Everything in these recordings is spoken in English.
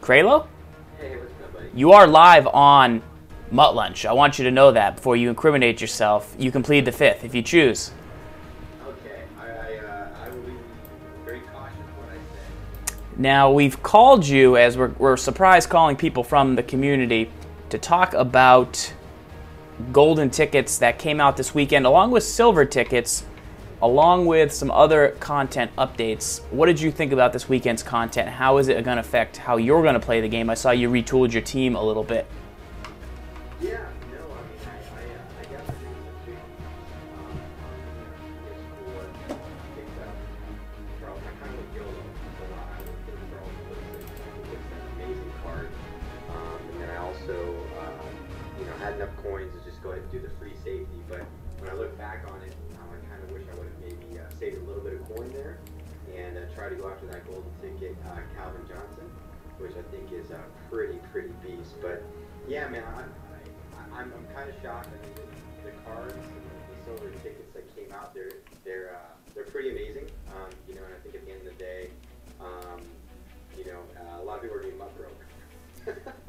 Kraelo? Hey, what's up, buddy? You are live on Mutt Lunch. I want you to know that before you incriminate yourself. You can plead the fifth if you choose. Okay, I will be very cautious what I say. Now, we've called you, as we're surprised calling people from the community, to talk about golden tickets that came out this weekend, along with silver tickets, along with some other content updates. What did you think about this weekend's content? How is it going to affect how you're going to play the game? I saw you retooled your team a little bit. Yeah, no, I mean, I definitely think for Charles, I kind of like JayOh. So I would think Charles Woodson an amazing card. And then I also, had enough coins to just go ahead and do the free safety. But when I look back on it, I kind of wish I would have maybe saved a little bit of coin there and try to go after that golden ticket, Calvin Johnson, which I think is a pretty beast. But yeah, man, I'm kind of shocked. I mean, the cards and the silver tickets that came out, they're pretty amazing. And I think at the end of the day, a lot of people are getting mutt broke.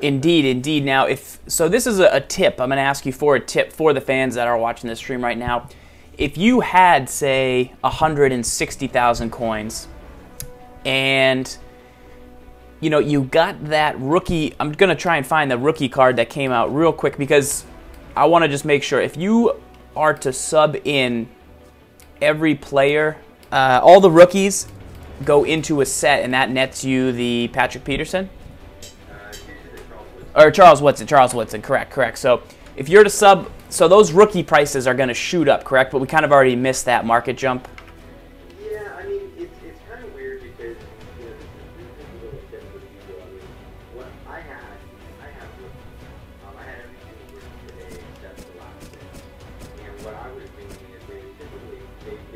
Indeed. Now, so this is a tip. I'm going to ask you for a tip for the fans that are watching this stream right now. If you had, say, 160,000 coins, and you got that rookie. I'm going to try and find the rookie card that came out real quick because I want to just make sure. If you are to sub in every player, all the rookies go into a set, and that nets you the Patrick Peterson? Or Charles Woodson, correct. So if you're to sub, so those rookie prices are going to shoot up, correct? But we kind of already missed that market jump. Yeah, I mean, it's kind of weird because, this is a little different with people. I mean, what I have rookies. I had every single rookie today except the last six. And what I was thinking is they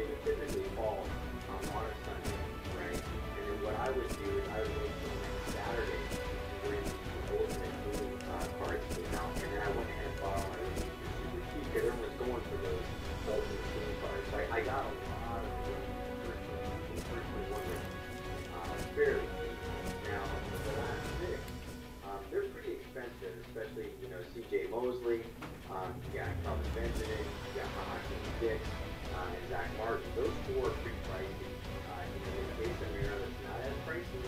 would typically fall on a Sunday, right? And then what I would do is I would wait till next Saturday when the ultimate cards came out, and then I went ahead and bought all my rookies for super cheap because everyone's going for those ultimate team cards. So I got a lot of rookies for 21 fairly cheap. Now the last six, they're pretty expensive, especially C.J. Mosley, you got Calvin Benjamin, you got Hakeem Dix, and Zach Martin. Those four are pretty pricey. In the case of Miro, it's not as pricey,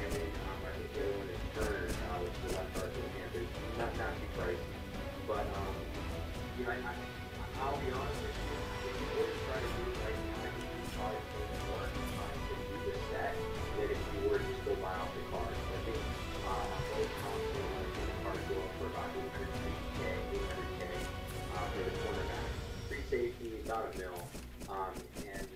and then I think the other one is Turner, which is the left guard for the Panthers. Not too pricey, but I'll be honest with you. If you were to try to do it right now, I think you probably pay more time to do this set than if you were to just go buy off the cards. I think both consoles and the cards go up for about 850K, 800K for the cornerback. Free safety, about $1 million. And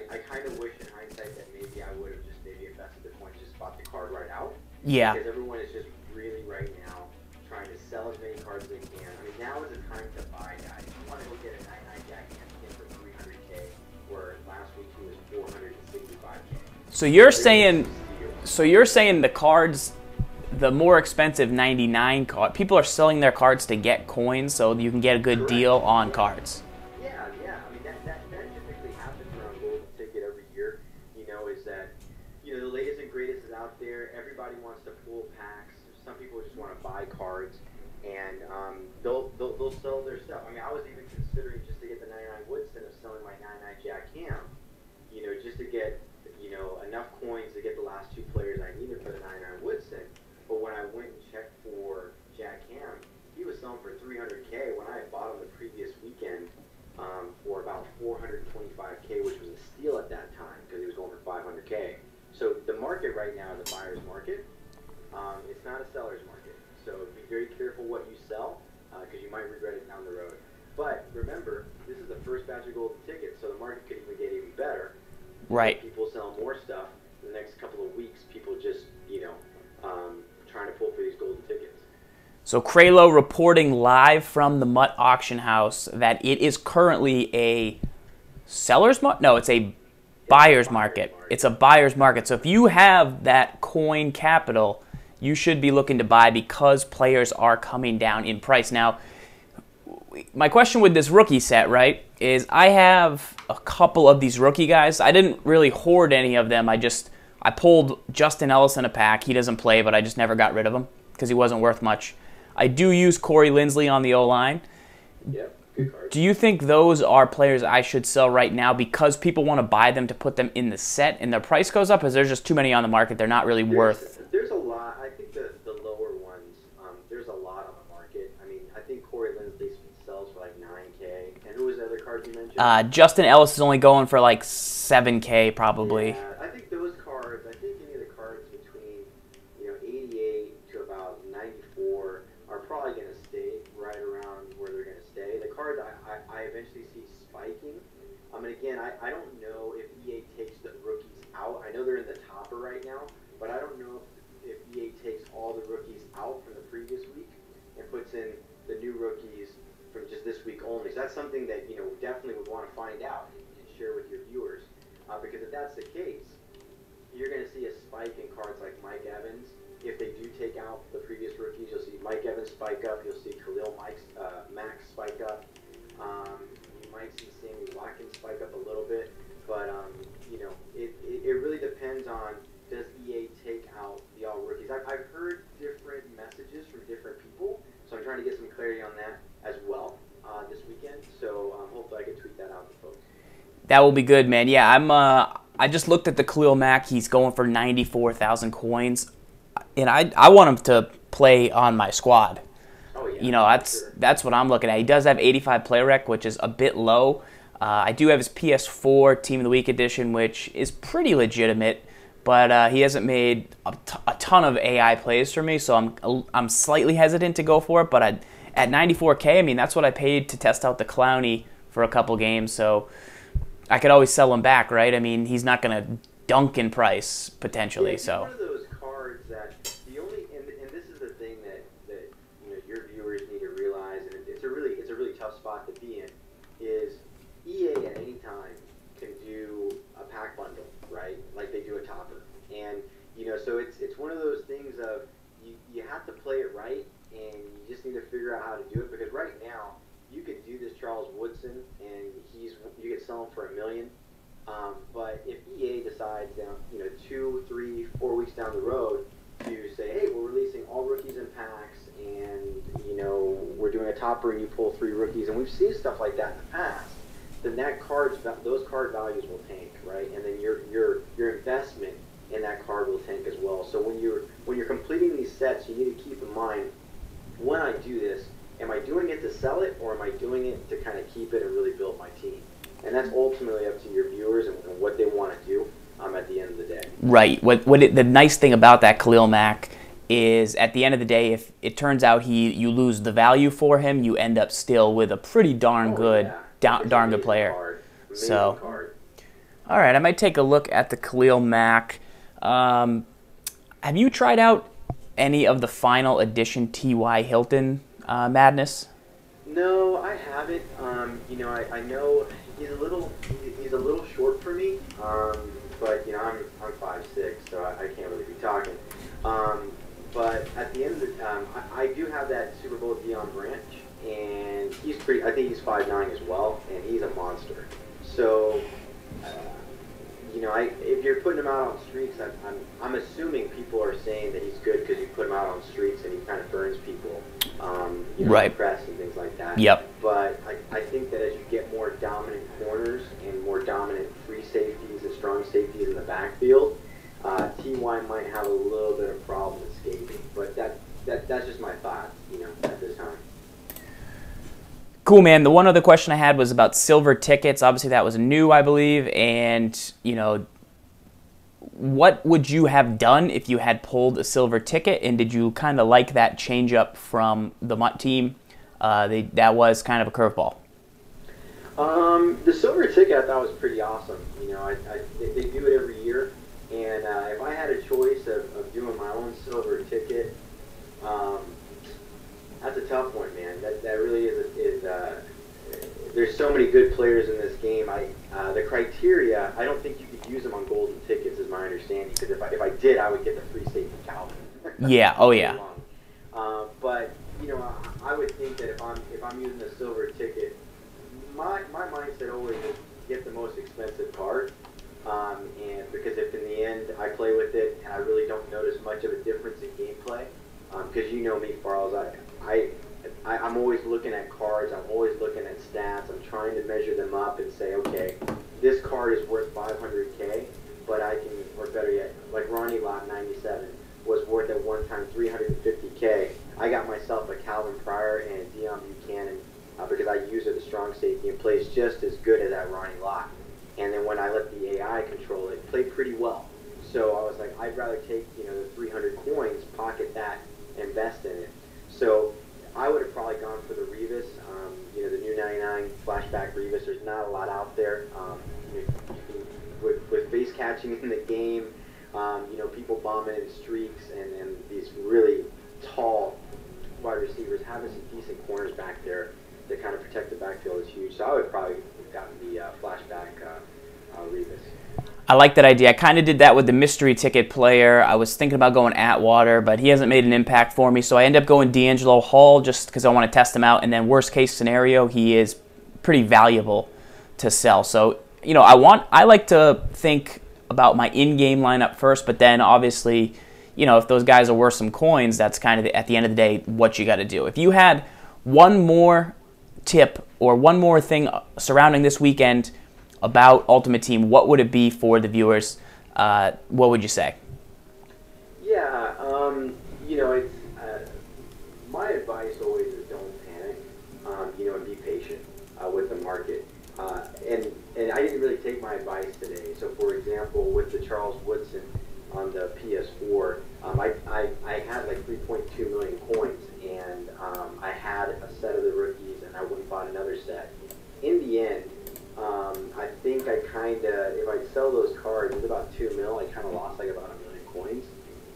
I kind of wish in hindsight that maybe I would have just invested the points, just bought the card right out. Yeah. Because everyone is just really right now trying to sell as many cards as they can. I mean, now is the time to buy, guys. If you want to go get a 99 Jack Hansen for 300K, where last week he was 465K. So you're saying the cards, the more expensive 99 card, people are selling their cards to get coins, so you can get a good deal on cards. Yeah. I mean, that typically happens around golden ticket every year. Is that the latest and greatest is out there. Everybody wants to pull packs. Some people just want to buy cards, and they'll sell their stuff. I mean, I was even considering just to get the 99 Woodson of selling my 99 Jack Ham, just to get enough coins to get the last two players I needed for the 99 Woodson. But when I went and checked for Jack Ham, he was selling for 300K when I had bought him the previous weekend for about 425K, which was a steal at that time because he was going for 500K. So the market right now is a buyer's market. It's not a seller's market. So be very careful what you sell because you might regret it down the road. But remember, this is the first batch of golden tickets, so the market could even get even better. Right. People sell more stuff in the next couple of weeks. People just, trying to pull for these golden tickets. So Kraelo reporting live from the Mutt auction house that it is currently a seller's market. No, it's a buyer's market. It's a buyer's market. So if you have that coin capital, you should be looking to buy because players are coming down in price. Now, my question with this rookie set, right, is I have a couple of these rookie guys. I didn't really hoard any of them. I just I pulled Justin Ellis in a pack. He doesn't play, but I just never got rid of him because he wasn't worth much. I do use Corey Linsley on the O-line. Yep, good card. Do you think those are players I should sell right now because people want to buy them to put them in the set and their price goes up? Or is there just too many on the market? They're not really worth. There's a lot. I think the lower ones, there's a lot on the market. I mean, I think Corey Linsley sells for like 9K. And who was the other card you mentioned? Justin Ellis is only going for like 7K probably. Yeah, I think those cards, I think any of the cards between 88 to about 94 are probably going to stay right around where they're going to stay. The cards I eventually see spiking. And again, I don't know if EA takes the rookies out. I know they're in the topper right now, but I don't know if EA takes all the rookies out from the previous week and puts in the new rookies from just this week only. So that's something that definitely would want to find out and share with your viewers. Because if that's the case, you're going to see a spike in cards like Mike Evans. If they do take out the previous rookies, you'll see Mike Evans spike up. You'll see Khalil Mack spike up. You might see Sammy Watkins spike up a little bit. But, it really depends on, does EA take out the all rookies? I've heard different messages from different people, so I'm trying to get some clarity on that as well this weekend. So hopefully I can tweet that out to folks. That will be good, man. Yeah, I just looked at the Khalil Mack. He's going for 94,000 coins, and I want him to play on my squad. Oh yeah. That's what I'm looking at. He does have 85 play rec, which is a bit low. I do have his PS4 Team of the Week edition, which is pretty legitimate, but he hasn't made a ton of AI plays for me, so I'm slightly hesitant to go for it. But at 94K, I mean, that's what I paid to test out the Clowney for a couple games, so I could always sell him back, right? I mean, he's not going to dunk in price potentially. Yeah, so one of those cards that the only and this is the thing that your viewers need to realize, and it's a really tough spot to be in, is EA at any time can do a pack bundle, right? Like they do a topper, and so it's one of those things of you have to play it right, and you just need to figure out how to do it, because right now you could do this Charles Woodson, and you could sell him for $1 million. But if EA decides down, 2, 3, 4 weeks down the road to say, hey, we're releasing all rookies in packs, and we're doing a topper, and you pull 3 rookies, and we've seen stuff like that in the past, then those card values will tank, right? And then your investment in that card will tank as well. So when you're completing these sets, you need to keep in mind, when I do this, am I doing it to sell it, or am I doing it to kind of keep it and really build my team? And that's ultimately up to your viewers and what they want to do at the end of the day. Right. The nice thing about that Khalil Mack is, at the end of the day, if it turns out you lose the value for him, you end up still with a pretty darn good player. Card. So, card. All right, I might take a look at the Khalil Mack. Have you tried out any of the final edition T.Y. Hilton madness? No, I haven't. I know he's a little short for me. But I'm 5'6", so I can't really be talking. But at the end of the I do have that Super Bowl Deion Branch, and I think he's 5'9" as well, and he's a monster. So, if you're putting him out on streaks, I'm assuming people are saying that he's good because you put him out on streaks and he kind of burns people, right, press and things like that. Yep. But I think that as you get more dominant corners and more dominant free safeties and strong safeties in the backfield, T.Y. might have a little bit of problem escaping. But that's just my thought, at this time. Cool, man. The one other question I had was about silver tickets. Obviously, that was new, I believe. And, what would you have done if you had pulled a silver ticket? And did you kind of like that change up from the MUT team? That was kind of a curveball. The silver ticket I thought was pretty awesome. They do it every year. And if I had a choice of doing my own silver ticket, that's a tough one, man. That really is there's so many good players in this game. The criteria, I don't think you could use them on golden tickets, is my understanding. Because if I did, I would get the free safety Calvin. Yeah. Oh yeah. But I would think that if I'm using a silver ticket, my mindset always is get the most expensive card. And because if in the end I play with it and I really don't notice much of a difference in gameplay, because you know me, Farls, I'm always looking at cards, I'm always looking at stats, I'm trying to measure them up and say, okay, this card is worth 500K, but I can, or better yet, like Ronnie Lott 97 was worth at one time 350K. I got myself a Calvin Pryor and a Deion Buchanan because I use it as strong safety and plays just as good as that Ronnie Lott. And then when I let the AI control it, played pretty well. So I was like, I'd rather take, the 300 coins, pocket that, invest in it. So I would have probably gone for the Revis, the new 99 flashback Revis. There's not a lot out there. With face catching in the game, people bombing in streaks and these really tall wide receivers, having some decent corners back there to kind of protect the backfield is huge. So I would probably have gotten the flashback Revis. I like that idea. I kind of did that with the mystery ticket player. I was thinking about going Atwater, but he hasn't made an impact for me, so I end up going D'Angelo Hall just because I want to test him out. And then worst case scenario, he is pretty valuable to sell. So I like to think about my in-game lineup first, but then obviously, if those guys are worth some coins, that's kind of at the end of the day what you got to do. If you had one more tip or one more thing surrounding this weekend about Ultimate Team, what would it be for the viewers? What would you say? Yeah, it's my advice always is don't panic, and be patient with the market. And I didn't really take my advice today. So, for example, with the Charles Woodson on the PS4, I had like 3.2 million coins, and I had a set of the rookies, and I went and bought another set. In the end, I think I kind of, if I sell those cards, it's about 2 mil. I kind of lost like about 1 million coins,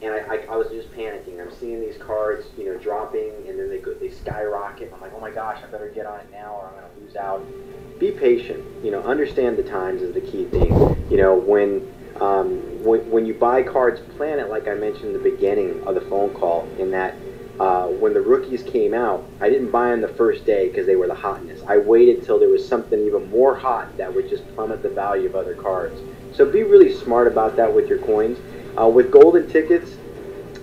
and I was just panicking. I'm seeing these cards, dropping, and then they skyrocket. I'm like, oh my gosh, I better get on it now, or I'm going to lose out. Be patient. Understand the times is the key thing. When you buy cards, plan it like I mentioned in the beginning of the phone call. In that, when the rookies came out, I didn't buy them the first day because they were the hotness. I waited till there was something even more hot that would just plummet the value of other cards. So be really smart about that with your coins. With golden tickets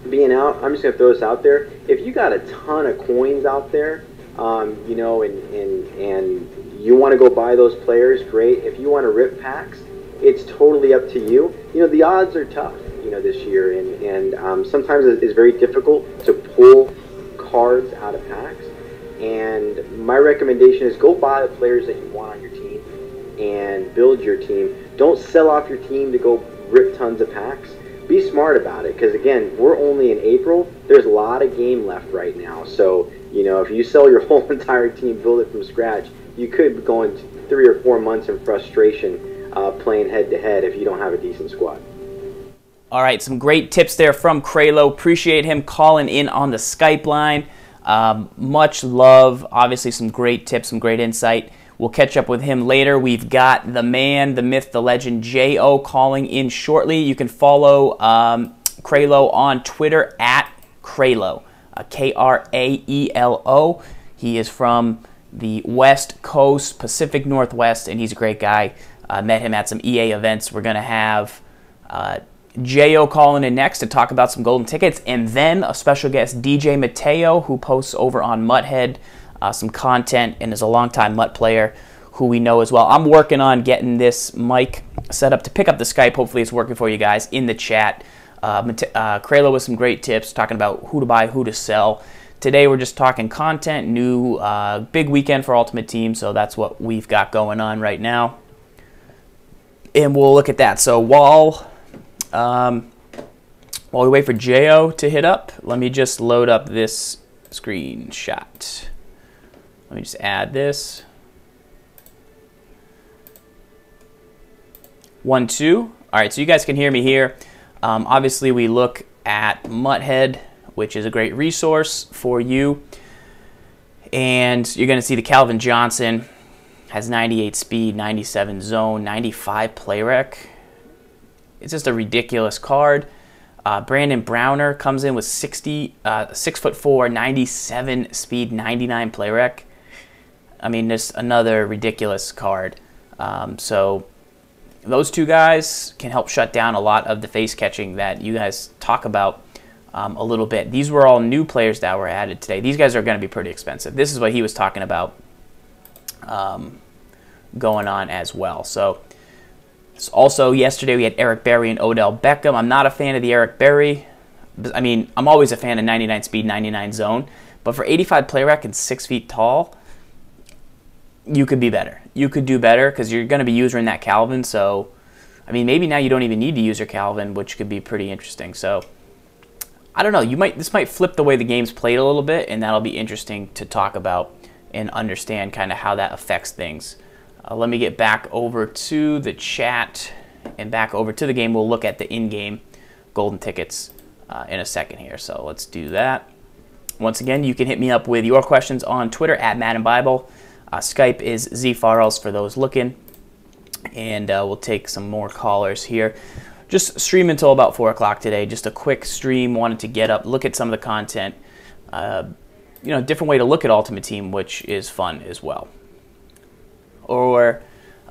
being out, I'm just going to throw this out there. If you got a ton of coins out there, and you want to go buy those players, great. If you want to rip packs, it's totally up to you. The odds are tough, this year, and sometimes it's very difficult to pull cards out of packs. And my recommendation is go buy the players that you want on your team and build your team. Don't sell off your team to go rip tons of packs. Be smart about it, because again, we're only in April. There's a lot of game left right now. So, if you sell your whole entire team, build it from scratch, you could go in 3 or 4 months in frustration playing head-to-head if you don't have a decent squad. All right, some great tips there from Kraelo. Appreciate him calling in on the Skype line. Much love. Obviously, some great tips, some great insight. We'll catch up with him later. We've got the man, the myth, the legend, JayOh calling in shortly. You can follow Kraelo on Twitter at Kraelo, Kraelo. He is from the West Coast, Pacific Northwest, and he's a great guy. Met him at some EA events. We're going to have JayOh calling in next to talk about some golden tickets, and then a special guest, DJ Mateo, who posts over on Muthead some content and is a longtime Mutt player who we know as well. I'm working on getting this mic set up to pick up the Skype. Hopefully it's working for you guys in the chat. Kraelo with some great tips talking about who to buy, who to sell. Today we're just talking content, new big weekend for Ultimate Team, so that's what we've got going on right now. And we'll look at that. So while we wait for JayOh to hit up, let me just load up this screenshot. Let me just add this. 1, 2. All right, so you guys can hear me here. Obviously, we look at Muthead, which is a great resource for you. And you're going to see the Calvin Johnson has 98 speed, 97 zone, 95 play rec. It's just a ridiculous card. Brandon Browner comes in with 6'4", 97 speed, 99 play rec. I mean, just another ridiculous card. So those two guys can help shut down a lot of the face catching that you guys talk about a little bit. These were all new players that were added today. These guys are going to be pretty expensive. This is what he was talking about going on as well. So also yesterday we had Eric Berry and Odell Beckham. I'm not a fan of the Eric Berry. I mean, I'm always a fan of 99 speed, 99 zone. But for 85 play rec and 6 feet tall, you could be better. You could do better because you're going to be using that Calvin. So, I mean, maybe now you don't even need to use your Calvin, which could be pretty interesting. So, I don't know. This might flip the way the game's played a little bit, and that'll be interesting to talk about and understand kind of how that affects things. Let me get back over to the chat and back over to the game. We'll look at the in-game golden tickets in a second here. So let's do that. Once again, you can hit me up with your questions on Twitter at Madden Bible. Skype is ZFarls for those looking. And we'll take some more callers here. Just stream until about 4 o'clock today. Just a quick stream. Wanted to get up, look at some of the content. Different way to look at Ultimate Team, which is fun as well. Or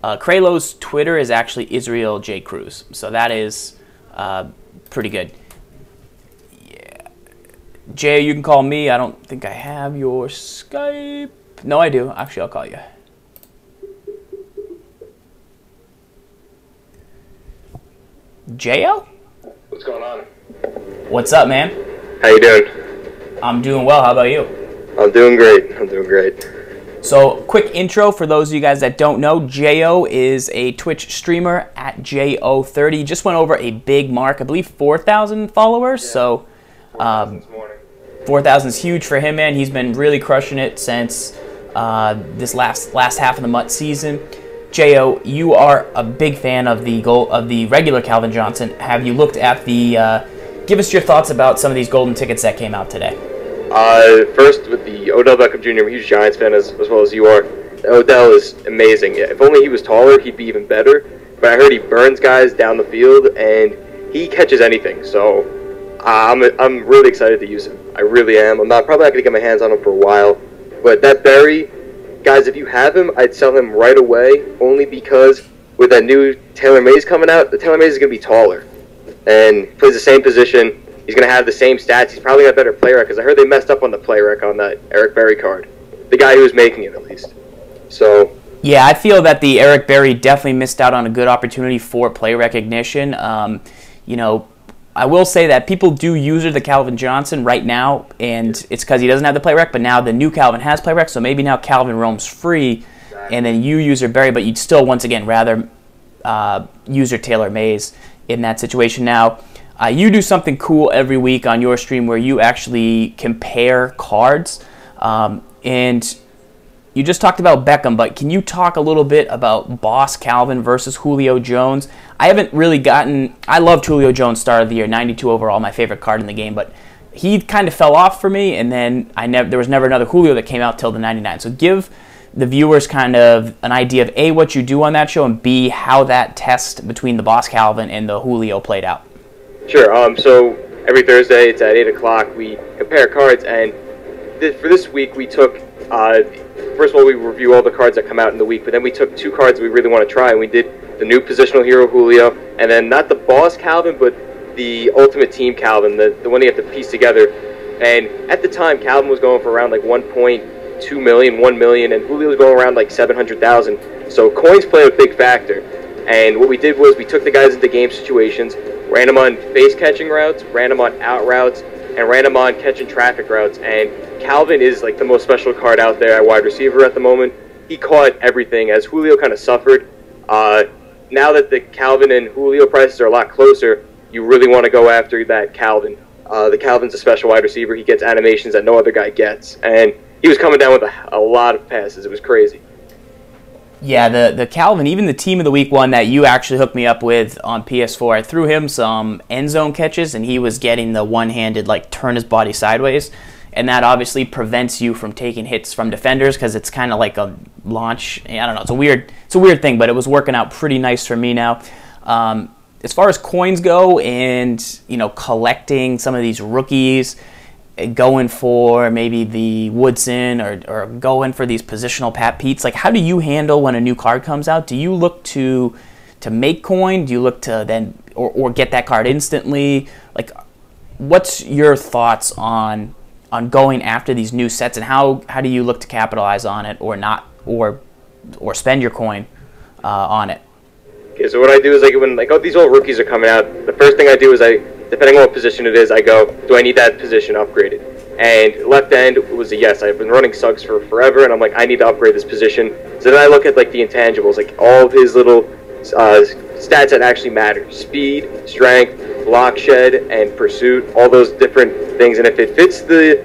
Kraelo's Twitter is actually Israel J. Cruz. So that is pretty good. Yeah. Jay, you can call me. I don't think I have your Skype. No, I do. Actually, I'll call you. JayOh? What's going on? What's up, man? How you doing? I'm doing well. How about you? I'm doing great. I'm doing great. So, quick intro for those of you guys that don't know. JayOh is a Twitch streamer at JayOh30. Just went over a big mark. I believe 4,000 followers. Yeah. So, 4,000 is huge for him, man. He's been really crushing it since this last half of the MUT season. JayOh, you are a big fan of the regular Calvin Johnson. Have you looked at the? Give us your thoughts about some of these golden tickets that came out today. First with the Odell Beckham Jr. I'm a huge Giants fan as well as you are. Odell is amazing. If only he was taller, he'd be even better. But I heard he burns guys down the field and he catches anything. So I'm really excited to use him. I really am. I'm probably not gonna get my hands on him for a while. But that Berry, guys, if you have him, I'd sell him right away. Only because with that new Taylor Mays coming out, the Taylor Mays is gonna be taller and plays the same position. He's going to have the same stats. He's probably got a better play rec because I heard they messed up on the play rec on that Eric Berry card. The guy who was making it, at least. So yeah, I feel that the Eric Berry definitely missed out on a good opportunity for play recognition. I will say that people do use the Calvin Johnson right now, and it's because he doesn't have the play rec, but now the new Calvin has play rec, so maybe now Calvin roams free, and then you use your Berry, but you'd still, once again, rather use your Taylor Mays in that situation. Now, you do something cool every week on your stream where you actually compare cards. And you just talked about Beckham, but can you talk a little bit about Boss Calvin versus Julio Jones? I haven't really I loved Julio Jones start of the year, 92 overall, my favorite card in the game, but he kind of fell off for me, and then there was never another Julio that came out till the 99. So give the viewers kind of an idea of A, what you do on that show, and B, how that test between the Boss Calvin and the Julio played out. Sure. So every Thursday, it's at 8 o'clock. We compare cards, and for this week, we took. First of all, we review all the cards that come out in the week, but then we took 2 cards we really want to try, and we did the new positional hero Julio, and then not the Boss Calvin, but the Ultimate Team Calvin, the one you have to piece together. And at the time, Calvin was going for around like 1.2 million, 1 million, and Julio was going around like 700,000. So coins play a big factor. And what we did was we took the guys into game situations, ran them on face catching routes, ran them on out routes, and ran them on catching traffic routes. And Calvin is like the most special card out there at wide receiver at the moment. He caught everything as Julio kind of suffered. Now that the Calvin and Julio prices are a lot closer, you really want to go after that Calvin. The Calvin's a special wide receiver. He gets animations that no other guy gets. And he was coming down with a lot of passes. It was crazy. Yeah, the Calvin, even the Team of the Week one that you actually hooked me up with on PS4, I threw him some end zone catches, and he was getting the one-handed, like, turn his body sideways. And that obviously prevents you from taking hits from defenders because it's kind of like a launch. I don't know. It's a weird thing, but it was working out pretty nice for me now. As far as coins go and, collecting some of these rookies, going for maybe the Woodson or going for these positional Pat Pete's, like how do you handle when a new card comes out? Do you look to to make coin? Do you look to then or get that card instantly? Like, what's your thoughts on going after these new sets, and how do you look to capitalize on it or not, or spend your coin on it? Okay, so what I do is, like, when these old rookies are coming out, the first thing I do is depending on what position it is, I go, do I need that position upgraded? And left end was a yes. I've been running Suggs for forever, and I'm like, I need to upgrade this position. So then I look at, like, the intangibles, like all of his little stats that actually matter: speed, strength, block shed, and pursuit. All those different things. And if it fits the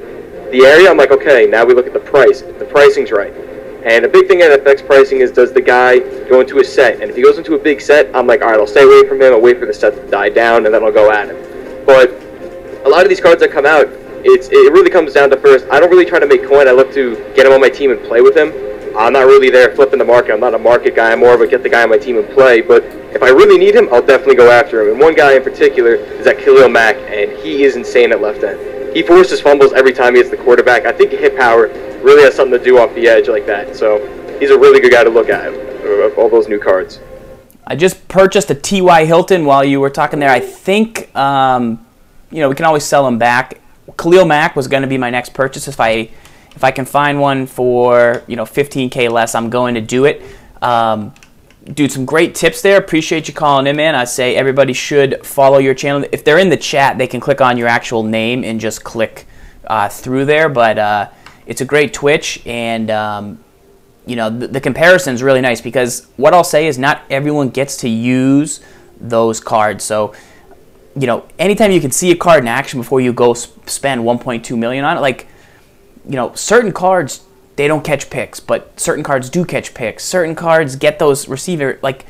area, I'm like, okay, now we look at the price. The pricing's right. And a big thing that affects pricing is, does the guy go into a set? And if he goes into a big set, I'm like, all right, I'll stay away from him. I'll wait for the set to die down, and then I'll go at him. But a lot of these cards that come out, it really comes down to, first, I don't really try to make coin. I look to get him on my team and play with him. I'm not really there flipping the market. I'm not a market guy. I'm more of a get the guy on my team and play. But if I really need him, I'll definitely go after him. And one guy in particular is that Kraelo Mack, and he is insane at left end. He forces fumbles every time he hits the quarterback. I think hit power really has something to do off the edge like that. So he's a really good guy to look at of all those new cards. I just purchased a T.Y. Hilton while you were talking there. I think, we can always sell him back. Kraelo Mack was going to be my next purchase. If I can find one for, $15K less, I'm going to do it. Dude, some great tips there. Appreciate you calling in, man. I say everybody should follow your channel. If they're in the chat, they can click on your actual name and just click through there. But it's a great Twitch, and the comparison is really nice, because what I'll say is not everyone gets to use those cards. So, anytime you can see a card in action before you go spend 1.2 million on it, like, certain cards, they don't catch picks, but certain cards do catch picks. Certain cards get those receiver. Like,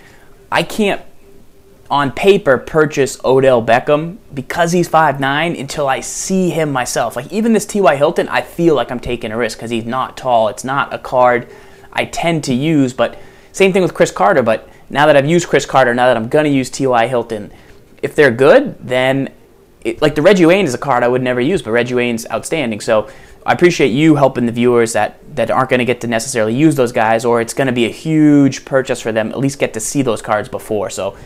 I can't, on paper, purchase Odell Beckham because he's 5'9" until I see him myself. Like, even this T.Y. Hilton, I feel like I'm taking a risk because he's not tall. It's not a card I tend to use, but same thing with Chris Carter. But now that I've used Chris Carter, now that I'm going to use T.Y. Hilton, if they're good, then, like the Reggie Wayne is a card I would never use, but Reggie Wayne's outstanding. So I appreciate you helping the viewers that aren't going to get to necessarily use those guys, or it's going to be a huge purchase for them, at least get to see those cards before. So,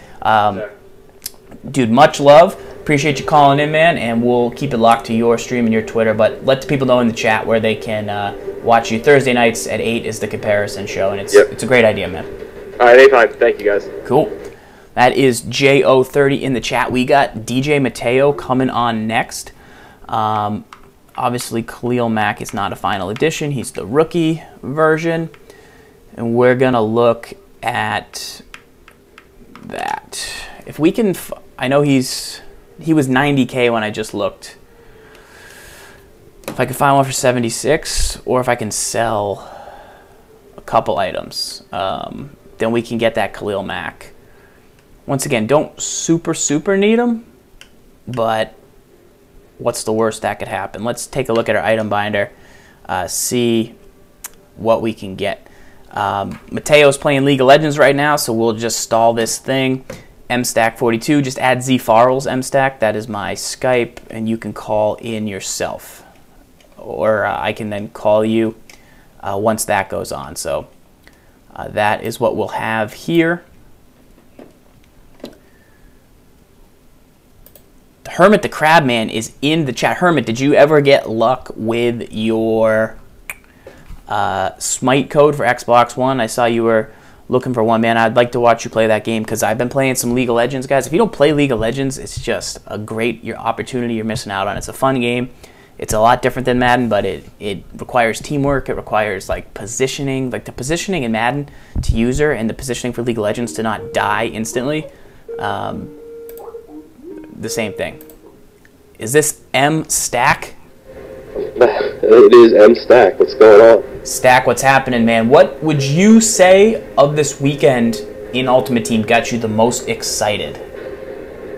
dude, much love. Appreciate you calling in, man, and we'll keep it locked to your stream and your Twitter, but let the people know in the chat where they can watch you. Thursday nights at 8 is the comparison show, and it's a great idea, man. All right, anytime. Thank you, guys. Cool. That is JayOh30 in the chat. We got DJ Mateo coming on next. Obviously, Kraelo Mack is not a final edition. He's the rookie version. And we're going to look at that. If we can... I know he was 90K when I just looked. If I can find one for 76, or if I can sell a couple items, then we can get that Kraelo Mack. Once again, don't super need him, but what's the worst that could happen? Let's take a look at our item binder, see what we can get. Mateo's playing League of Legends right now, so we'll just stall this thing. MStack42, just add ZFarls MStack. That is my Skype, and you can call in yourself. Or I can then call you once that goes on. So that is what we'll have here. Hermit the Crabman is in the chat. Hermit, did you ever get luck with your Smite code for Xbox One? I saw you were looking for one, man. I'd like to watch you play that game because I've been playing some League of Legends, guys. If you don't play League of Legends, it's just a great opportunity you're missing out on. It's a fun game. It's a lot different than Madden, but it requires teamwork. It requires, like, positioning. Like, the positioning in Madden to user and the positioning for League of Legends to not die instantly. The same thing. Is this M Stack? It is M Stack. What's going on? Stack, what's happening, man? What would you say of this weekend in Ultimate Team got you the most excited?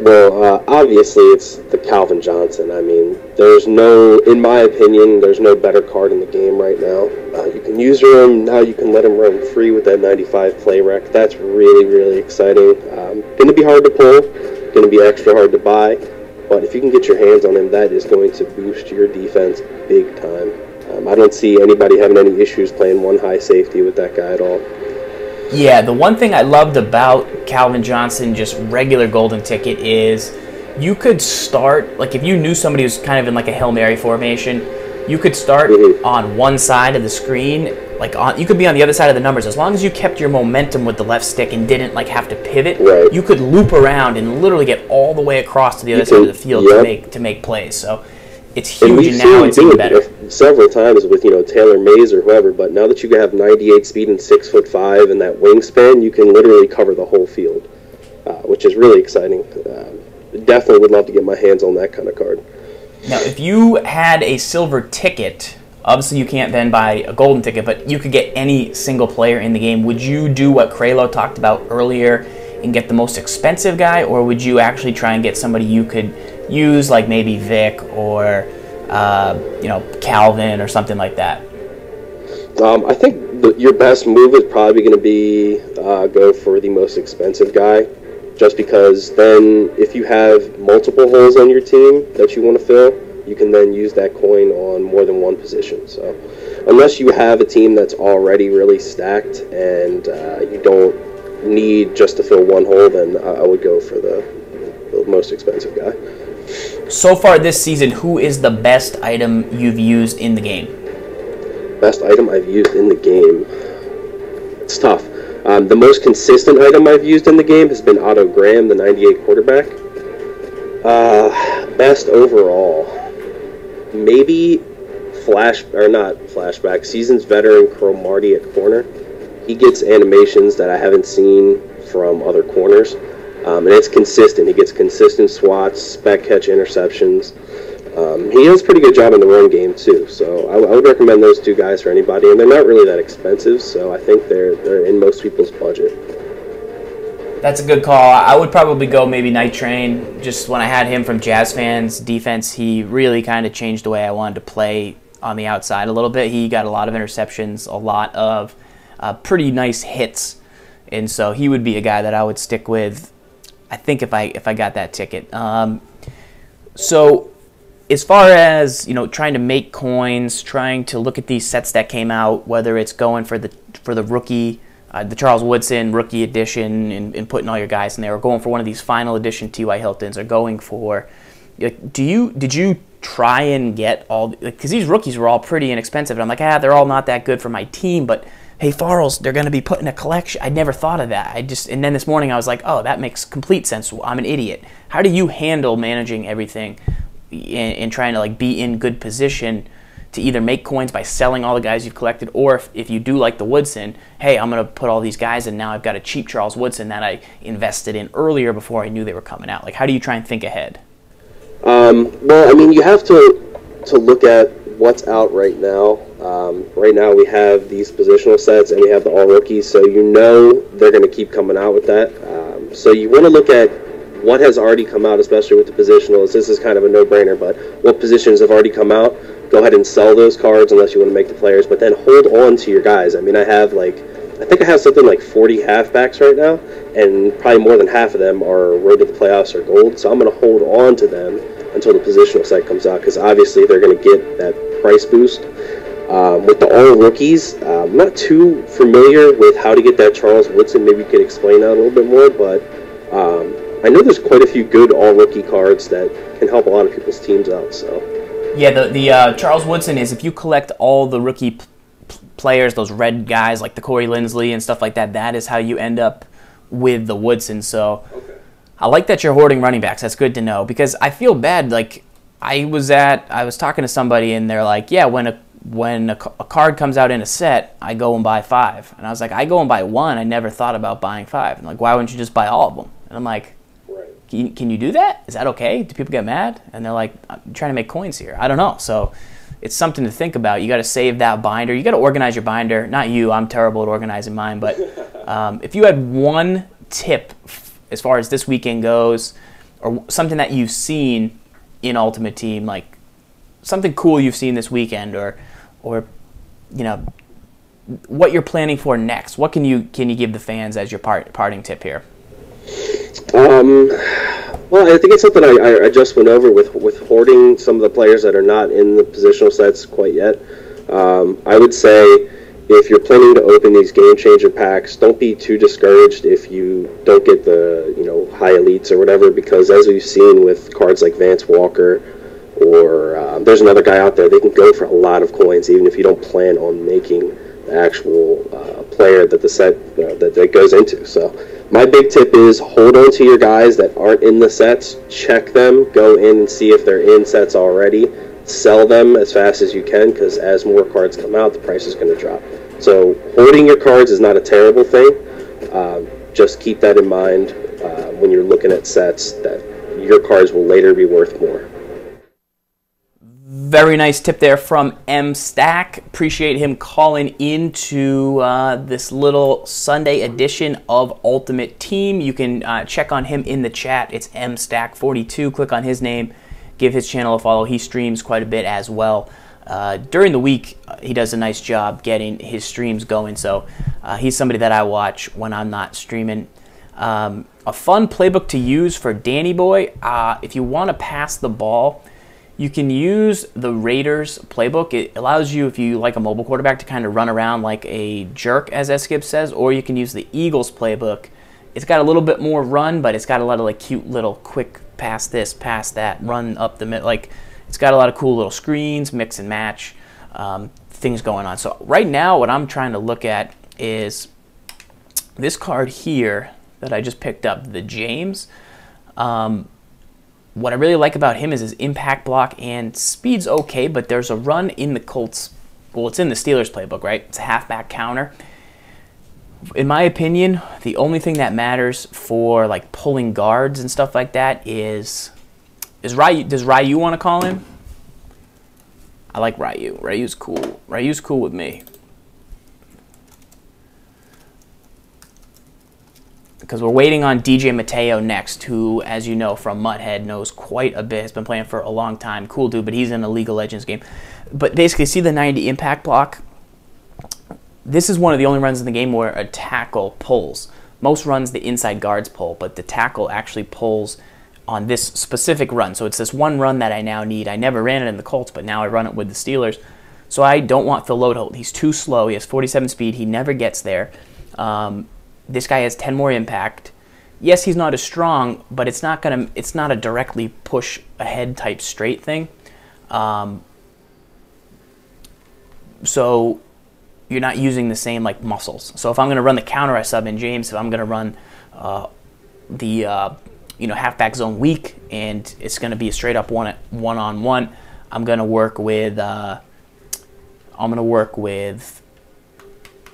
Well, obviously it's the Calvin Johnson. I mean, in my opinion, there's no better card in the game right now. You can use him, now you can let him run free with that 95 play rec. That's really, really exciting. Going to be hard to pull, going to be extra hard to buy, but if you can get your hands on him, that is going to boost your defense big time. I don't see anybody having any issues playing one high safety with that guy at all. Yeah, the one thing I loved about Calvin Johnson, just regular golden ticket, is you could start, like if you knew somebody was kind of in like a Hail Mary formation, you could start on one side of the screen, like you could be on the other side of the numbers. As long as you kept your momentum with the left stick and didn't like have to pivot, you could loop around and literally get all the way across to the other side of the field to make plays. So it's huge, and now it's even better. Several times with Taylor Mays or whoever, but now that you have 98 speed and 6'5" and that wingspan, you can literally cover the whole field, which is really exciting. Definitely would love to get my hands on that kind of card. Now, if you had a silver ticket, obviously you can't then buy a golden ticket, but you could get any single player in the game. Would you do what Kraelo talked about earlier and get the most expensive guy, or would you actually try and get somebody you could use, like maybe Vic or Calvin or something like that? I think your best move is probably going to be go for the most expensive guy, just because then if you have multiple holes on your team that you want to fill, you can then use that coin on more than one position. So unless you have a team that's already really stacked and you don't need just to fill one hole, then I would go for the most expensive guy. So far this season, who is the best item you've used in the game? Best item I've used in the game? It's tough. The most consistent item I've used in the game has been Otto Graham, the 98 quarterback. Best overall, maybe Seasons veteran Cromartie at corner. He gets animations that I haven't seen from other corners, and it's consistent. He gets consistent swats, spec catch interceptions. He does a pretty good job in the run game too, so I would recommend those two guys for anybody, and they're not really that expensive, so I think they're in most people's budget. That's a good call. I would probably go maybe Night Train. Just when I had him from Jazz Fans defense, he really kind of changed the way I wanted to play on the outside a little bit. He got a lot of interceptions, a lot of pretty nice hits, and so he would be a guy that I would stick with, I think, if I got that ticket. So as far as trying to make coins, trying to look at these sets that came out, whether it's going for the rookie, the Charles Woodson rookie edition, and putting all your guys in there, or going for one of these final edition T.Y. Hiltons, or going for, did you try and get all, because these rookies were all pretty inexpensive, and I'm like, they're all not that good for my team, but hey, Farls, they're going to be put in a collection. I never thought of that. And then this morning I was like, oh, that makes complete sense. I'm an idiot. How do you handle managing everything and trying to be in good position to either make coins by selling all the guys you've collected, or if you do like the Woodson, hey, I'm going to put all these guys in, now I've got a cheap Charles Woodson that I invested in earlier before I knew they were coming out. How do you try and think ahead? Well, I mean, you have to look at what's out right now. Right now we have these positional sets and we have the all rookies, so they're going to keep coming out with that. So you want to look at what has already come out, especially with the positionals. This is kind of a no-brainer, but what positions have already come out, go ahead and sell those cards unless you want to make the players, but then hold on to your guys. I mean, I think I have something like 40 halfbacks right now, and probably more than half of them are road to the playoffs or gold, so I'm going to hold on to them until the positional site comes out, because obviously they're going to get that price boost. With the all rookies, I'm not too familiar with how to get that Charles Woodson. Maybe you could explain that a little bit more, but I know there's quite a few good all rookie cards that can help a lot of people's teams out. So yeah, the Charles Woodson is, if you collect all the rookie players, those red guys like the Corey Linsley and stuff like that, that is how you end up with the Woodson. So okay. I like that you're hoarding running backs. That's good to know, because I feel bad. I was talking to somebody and they're like, yeah, when a card comes out in a set, I go and buy 5. And I was like, I go and buy 1. I never thought about buying 5. And why wouldn't you just buy all of them? And I'm like, can you do that? Is that okay? Do people get mad? And they're like, I'm trying to make coins here. I don't know. So it's something to think about. You got to save that binder. You got to organize your binder. Not you. I'm terrible at organizing mine. But if you had one tip as far as this weekend goes, or something that you've seen in Ultimate Team, something cool you've seen this weekend, or what you're planning for next, what can you give the fans as your parting tip here? Well, I think it's something I just went over with hoarding some of the players that are not in the positional sets quite yet. I would say if you're planning to open these game changer packs, don't be too discouraged if you don't get the high elites or whatever, because as we've seen with cards like Vance Walker, or there's another guy out there, they can go for a lot of coins even if you don't plan on making the actual player that the set that goes into. So my big tip is hold on to your guys that aren't in the sets, check them, go in and see if they're in sets already, sell them as fast as you can, because as more cards come out, the price is going to drop. So hoarding your cards is not a terrible thing. Just keep that in mind when you're looking at sets, that your cards will later be worth more. Very nice tip there from M Stack. Appreciate him calling into this little Sunday edition of Ultimate Team. You can check on him in the chat. It's M Stack 42. Click on his name. Give his channel a follow. He streams quite a bit as well. During the week, he does a nice job getting his streams going. So he's somebody that I watch when I'm not streaming. A fun playbook to use for Danny Boy. If you want to pass the ball, you can use the Raiders playbook. It allows you, if you like a mobile quarterback, to kind of run around like a jerk, as Eskip says, or you can use the Eagles playbook. It's got a little bit more run, but it's got a lot of like cute little quick pass this, pass that, run up the middle. Like, it's got a lot of cool little screens, mix and match, things going on. So right now what I'm trying to look at is this card here that I just picked up, the James. What I really like about him is his impact block and speed's okay, but there's a run in the Colts. Well, it's in the Steelers playbook, right? It's a halfback counter. In my opinion, the only thing that matters for like pulling guards and stuff like that is Ryu. Does Ryu want to call him? I like Ryu. Ryu's cool. Ryu's cool with me. Because we're waiting on DJ Mateo next, who, as you know from Mutthead, knows quite a bit. Has been playing for a long time. Cool dude, but he's in a League of Legends game. But basically, see the 90 impact block? This is one of the only runs in the game where a tackle pulls. Most runs, the inside guards pull, but the tackle actually pulls on this specific run. So it's this one run that I now need. I never ran it in the Colts, but now I run it with the Steelers. So I don't want Phil Lodeholt. He's too slow. He has 47 speed. He never gets there. This guy has 10 more impact. Yes, he's not as strong, but it's not a directly push ahead type straight thing. So you're not using the same like muscles. So if I'm going to run the counter, I sub in James. If I'm going to run the halfback zone weak, and it's going to be a straight up one-on-one, I'm going to work with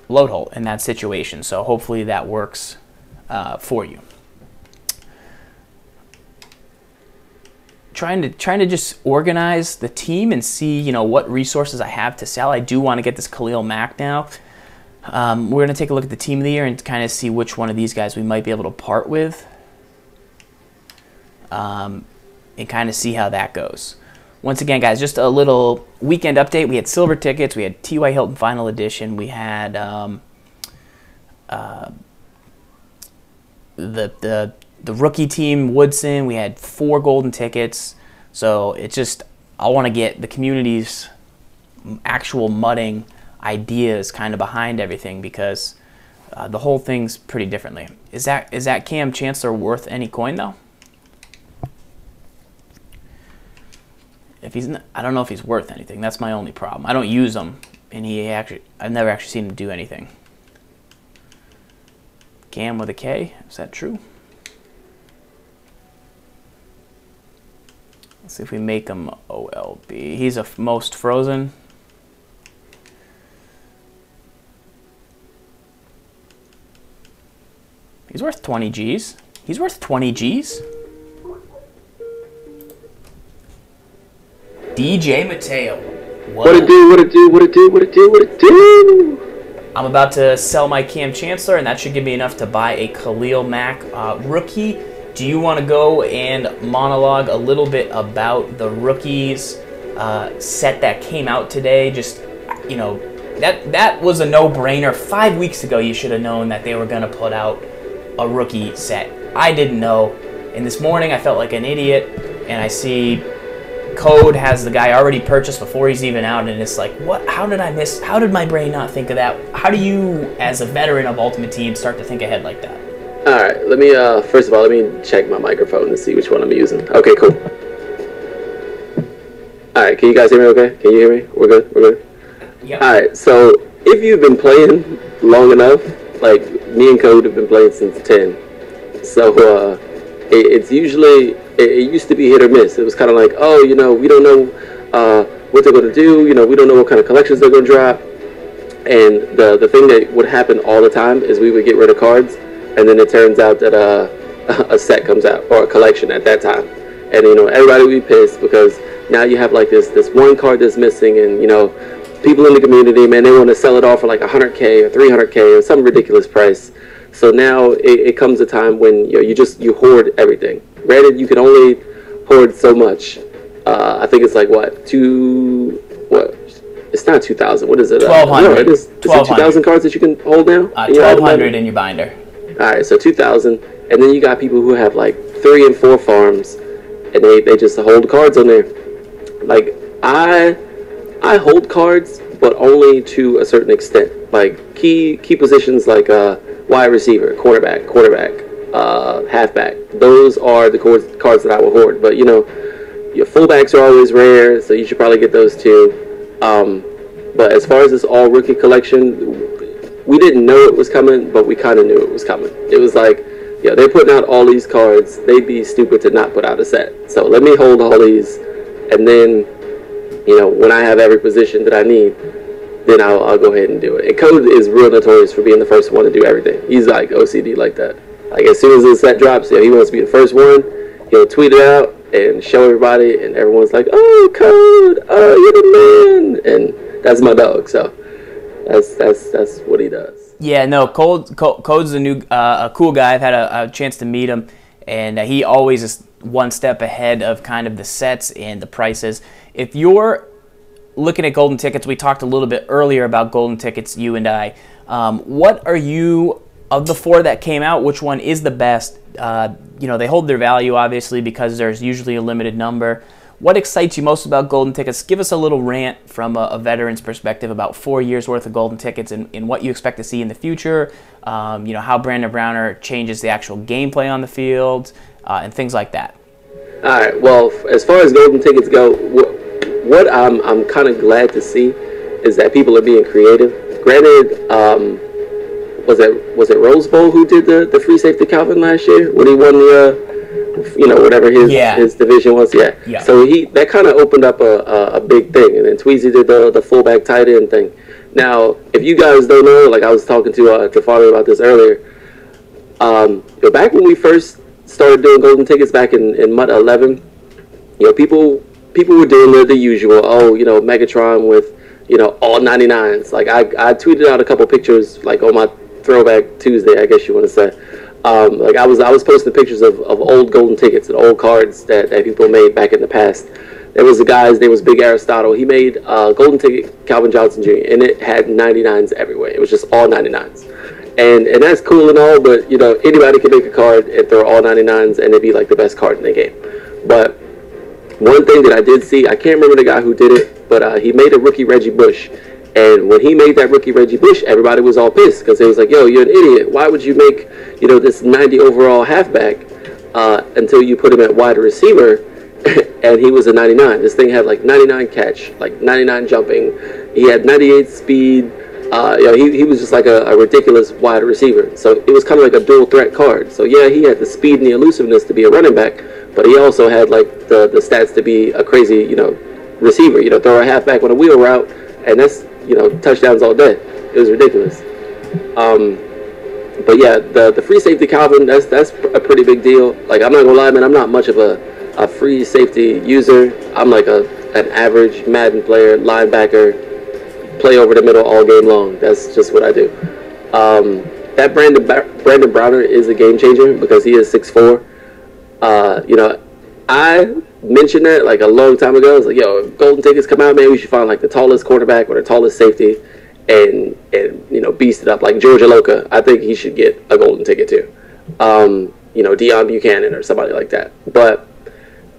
Lodeholt in that situation. So hopefully that works for you. Trying to just organize the team and see what resources I have to sell. I do want to get this Khalil Mack now. We're going to take a look at the team of the year and kind of see which one of these guys we might be able to part with, and kind of see how that goes. Once again, guys, just a little weekend update. We had silver tickets. We had T.Y. Hilton Final Edition. We had the rookie team, Woodson. We had 4 golden tickets. So it's just, I want to get the community's actual mudding ideas kind of behind everything, because the whole thing's pretty differently. Is that Cam Chancellor worth any coin though? If he's not, I don't know if he's worth anything. That's my only problem. I don't use him, and I've never actually seen him do anything. Cam with a K, is that true? Let's see if we make him OLB. He's a most frozen. He's worth 20 G's. He's worth 20 G's. DJ Mateo. What it do, what it do, what it do, what it do, what it do? I'm about to sell my Cam Chancellor, and that should give me enough to buy a Khalil Mack rookie. Do you want to go and monologue a little bit about the rookies set that came out today? Just, that was a no-brainer. 5 weeks ago, you should have known that they were going to put out a rookie set. I didn't know. And this morning, I felt like an idiot, and I see code has the guy already purchased before he's even out, and it's like, what? How did I miss? How did my brain not think of that? How do you, as a veteran of Ultimate Team, start to think ahead like that? All right, let me first of all, let me check my microphone to see which one I'm using. Okay, cool. All right, can you guys hear me? Okay, can you hear me? We're good. We're good. Yep. All right, so if you've been playing long enough, like me and Code have been playing since 10, so it's usually, it used to be hit or miss. It was kind of like, oh, you know, we don't know what they're going to do. You know, we don't know what kind of collections they're going to drop. And the thing that would happen all the time is we would get rid of cards, and then it turns out that a set comes out, or a collection at that time. And, you know, everybody would be pissed because now you have like this one card that's missing, and, you know, people in the community, man, they want to sell it off for like 100K or 300K or some ridiculous price. So now it comes a time when you hoard everything. Granted, you can only hoard so much. I think it's like it's not 2,000. What is it? 1,200. No, it is 2,000 cards that you can hold now. 1,200 in your binder. All right, so 2,000, and then you got people who have like 3 and 4 farms, and they just hold cards on there. Like I hold cards, but only to a certain extent. Like key positions like wide receiver, quarterback, halfback. Those are the cards that I will hoard. But, you know, your fullbacks are always rare, so you should probably get those too. But as far as this all rookie collection, we didn't know it was coming, but we kind of knew it was coming. It was like, yeah, they're putting out all these cards. They'd be stupid to not put out a set. So let me hold all these, and then, you know, when I have every position that I need, then I'll go ahead and do it. And Code is real notorious for being the first one to do everything. He's like OCD like that. Like as soon as the set drops, he wants to be the first one. He'll tweet it out and show everybody, and everyone's like, "Oh, Code, oh, you're the man!" And that's my dog. So that's what he does. Yeah, no, Code's a cool guy. I've had a chance to meet him, and he always is one step ahead of kind of the sets and the prices. If you're looking at golden tickets, we talked a little bit earlier about golden tickets, you and I. What are you, of the 4 that came out, which one is the best? You know, they hold their value, obviously, because there's usually a limited number. What excites you most about golden tickets? Give us a little rant from a veteran's perspective about 4 years worth of golden tickets and what you expect to see in the future. You know, how Brandon Browner changes the actual gameplay on the field, and things like that. All right, well, as far as golden tickets go, what I'm kind of glad to see is that people are being creative. Granted, was it Rose Bowl who did the free safety Calvin last year when he won the you know, whatever his division was? Yeah. So that kind of opened up a big thing, and then Tweezy did the fullback tight end thing. Now, if you guys don't know, like I was talking to Father about this earlier, back when we first started doing golden tickets back in MUT 11, you know, people were doing the usual, oh, you know, Megatron with, you know, all 99s. Like I tweeted out a couple pictures, like on my Throwback Tuesday, I guess you want to say. Like I was posting pictures of old golden tickets and old cards that people made back in the past. There was a guy's name was Big Aristotle. He made a golden ticket Calvin Johnson Jr. and it had 99s everywhere. It was just all 99s. And that's cool and all, but, you know, anybody can make a card and throw all 99s and it'd be like the best card in the game. But one thing that I did see, I can't remember the guy who did it, but he made a rookie Reggie Bush. And when he made that rookie Reggie Bush, everybody was all pissed because they was like, yo, you're an idiot. Why would you make, you know, this 90 overall halfback until you put him at wide receiver and he was a 99. This thing had like 99 catch, like 99 jumping. He had 98 speed. You know, he was just like a ridiculous wide receiver. So it was kind of like a dual threat card. So yeah, he had the speed and the elusiveness to be a running back, but he also had like the stats to be a crazy, you know, receiver. You know, throw a halfback on a wheel route, and that's, you know, touchdowns all day. It was ridiculous. But yeah, the free safety Calvin, that's a pretty big deal. Like, I'm not gonna lie, man, I'm not much of a free safety user. I'm like an average Madden player, linebacker, play over the middle all game long. That's just what I do. That Brandon Browner is a game changer because he is 6'4". You know, I mentioned that like a long time ago. I was like, yo, if golden tickets come out, man, we should find like the tallest quarterback or the tallest safety and you know, beast it up like Georgia Loca. I think he should get a golden ticket too. You know, Deion Buchanan or somebody like that. But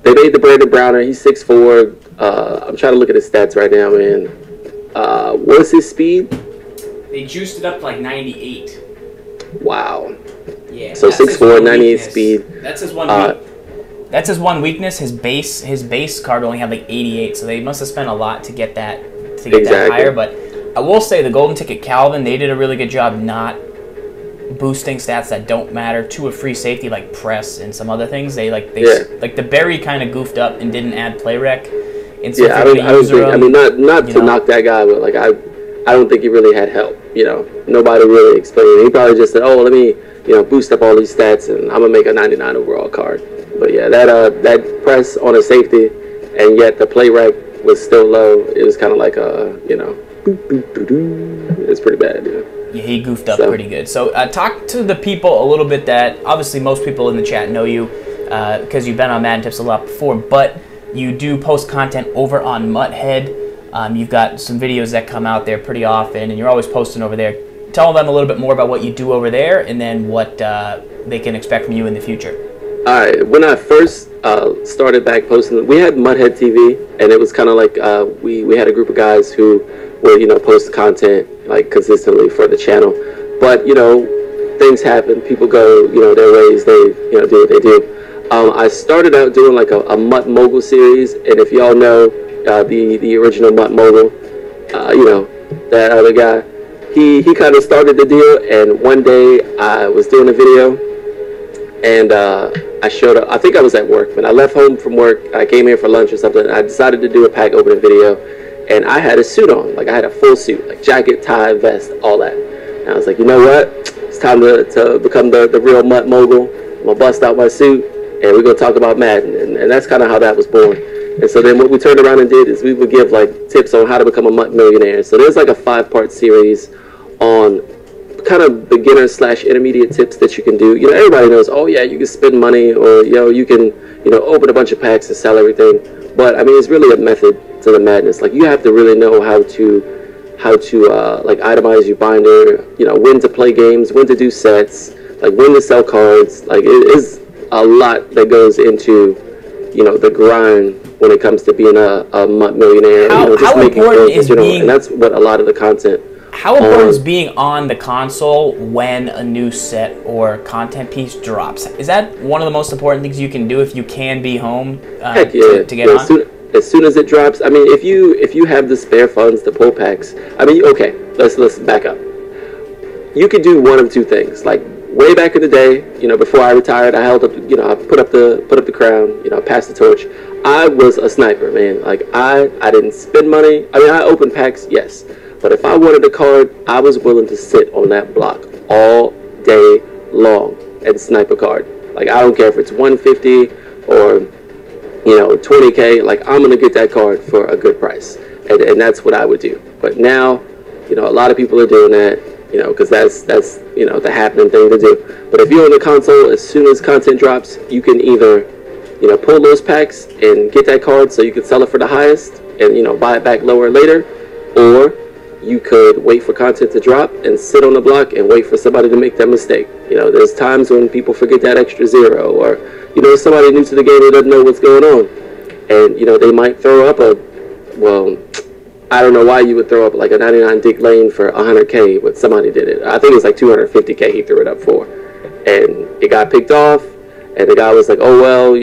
they made the Brandon Browner. He's 6'4". I'm trying to look at his stats right now, man. What's his speed? They juiced it up to like 98. Wow. Yeah. So 6'4", 98 speed. That's his one. That's his one weakness. His base card only had like 88, so they must have spent a lot to get that that higher. But I will say the Golden Ticket Calvin, they did a really good job not boosting stats that don't matter to a free safety like press and some other things. They like the Berry kind of goofed up and didn't add play rec. And so I mean, not to knock that guy, but like I don't think he really had help. You know, nobody really explained it. He probably just said, "Oh, let me boost up all these stats, and I'm gonna make a 99 overall card." But yeah, that press on a safety, and yet the play rec was still low. It was kind of like it's pretty bad. Yeah, he goofed up pretty good. So talk to the people a little bit that obviously most people in the chat know you because you've been on Madden Tips a lot before, but you do post content over on Muthead. You've got some videos that come out there pretty often, and you're always posting over there. Tell them a little bit more about what you do over there, and then what they can expect from you in the future. All right. When I first started back posting, we had Muthead TV, and it was kind of like we had a group of guys who would post content like consistently for the channel. But things happen. People go their ways. They do what they do. I started out doing like a MUT Mogul series, and if y'all know the original MUT Mogul, that other guy, he kind of started the deal. And one day I was doing a video, and I showed up. I think I was at work, but I left home from work. I came here for lunch or something. And I decided to do a pack opening video, and I had a suit on, like I had a full suit, like jacket, tie, vest, all that. And I was like, you know what? It's time to become the real MUT Mogul. I'm gonna bust out my suit, and we're gonna talk about Madden, and that's kind of how that was born. And so then what we turned around and did is we would give like tips on how to become a MUT millionaire. So there's like a 5-part series on kind of beginner / intermediate tips that you can do. Everybody knows, oh yeah, you can spend money, or you can open a bunch of packs and sell everything. But I mean, it's really a method to the madness. Like you have to really know how to like itemize your binder, when to play games, when to do sets, like when to sell cards. Like it is a lot that goes into the grind when it comes to being a MUT millionaire. How important is being, and that's what a lot of the content. How important is being on the console when a new set or content piece drops? Is that one of the most important things you can do if you can be home Heck yeah. to get on? As soon as it drops, I mean, if you have the spare funds to pull packs, I mean, okay, let's back up. You could do one of two things. Like way back in the day, before I retired, I held up, I put up the crown, passed the torch. I was a sniper, man. Like I didn't spend money. I mean, I opened packs, yes. But if I wanted a card, I was willing to sit on that block all day long and snipe a card. Like, I don't care if it's 150 or, 20K. Like, I'm going to get that card for a good price. And that's what I would do. But now, a lot of people are doing that, because that's the happening thing to do. But if you're on the console, as soon as content drops, you can either, pull those packs and get that card so you can sell it for the highest and, buy it back lower later, or you could wait for content to drop and sit on the block and wait for somebody to make that mistake. There's times when people forget that extra zero, or somebody new to the game that doesn't know what's going on, and they might throw up I don't know why you would throw up like a 99 Dick Lane for 100K, but somebody did it. I think it was like 250K he threw it up for, and it got picked off, and the guy was like, oh well,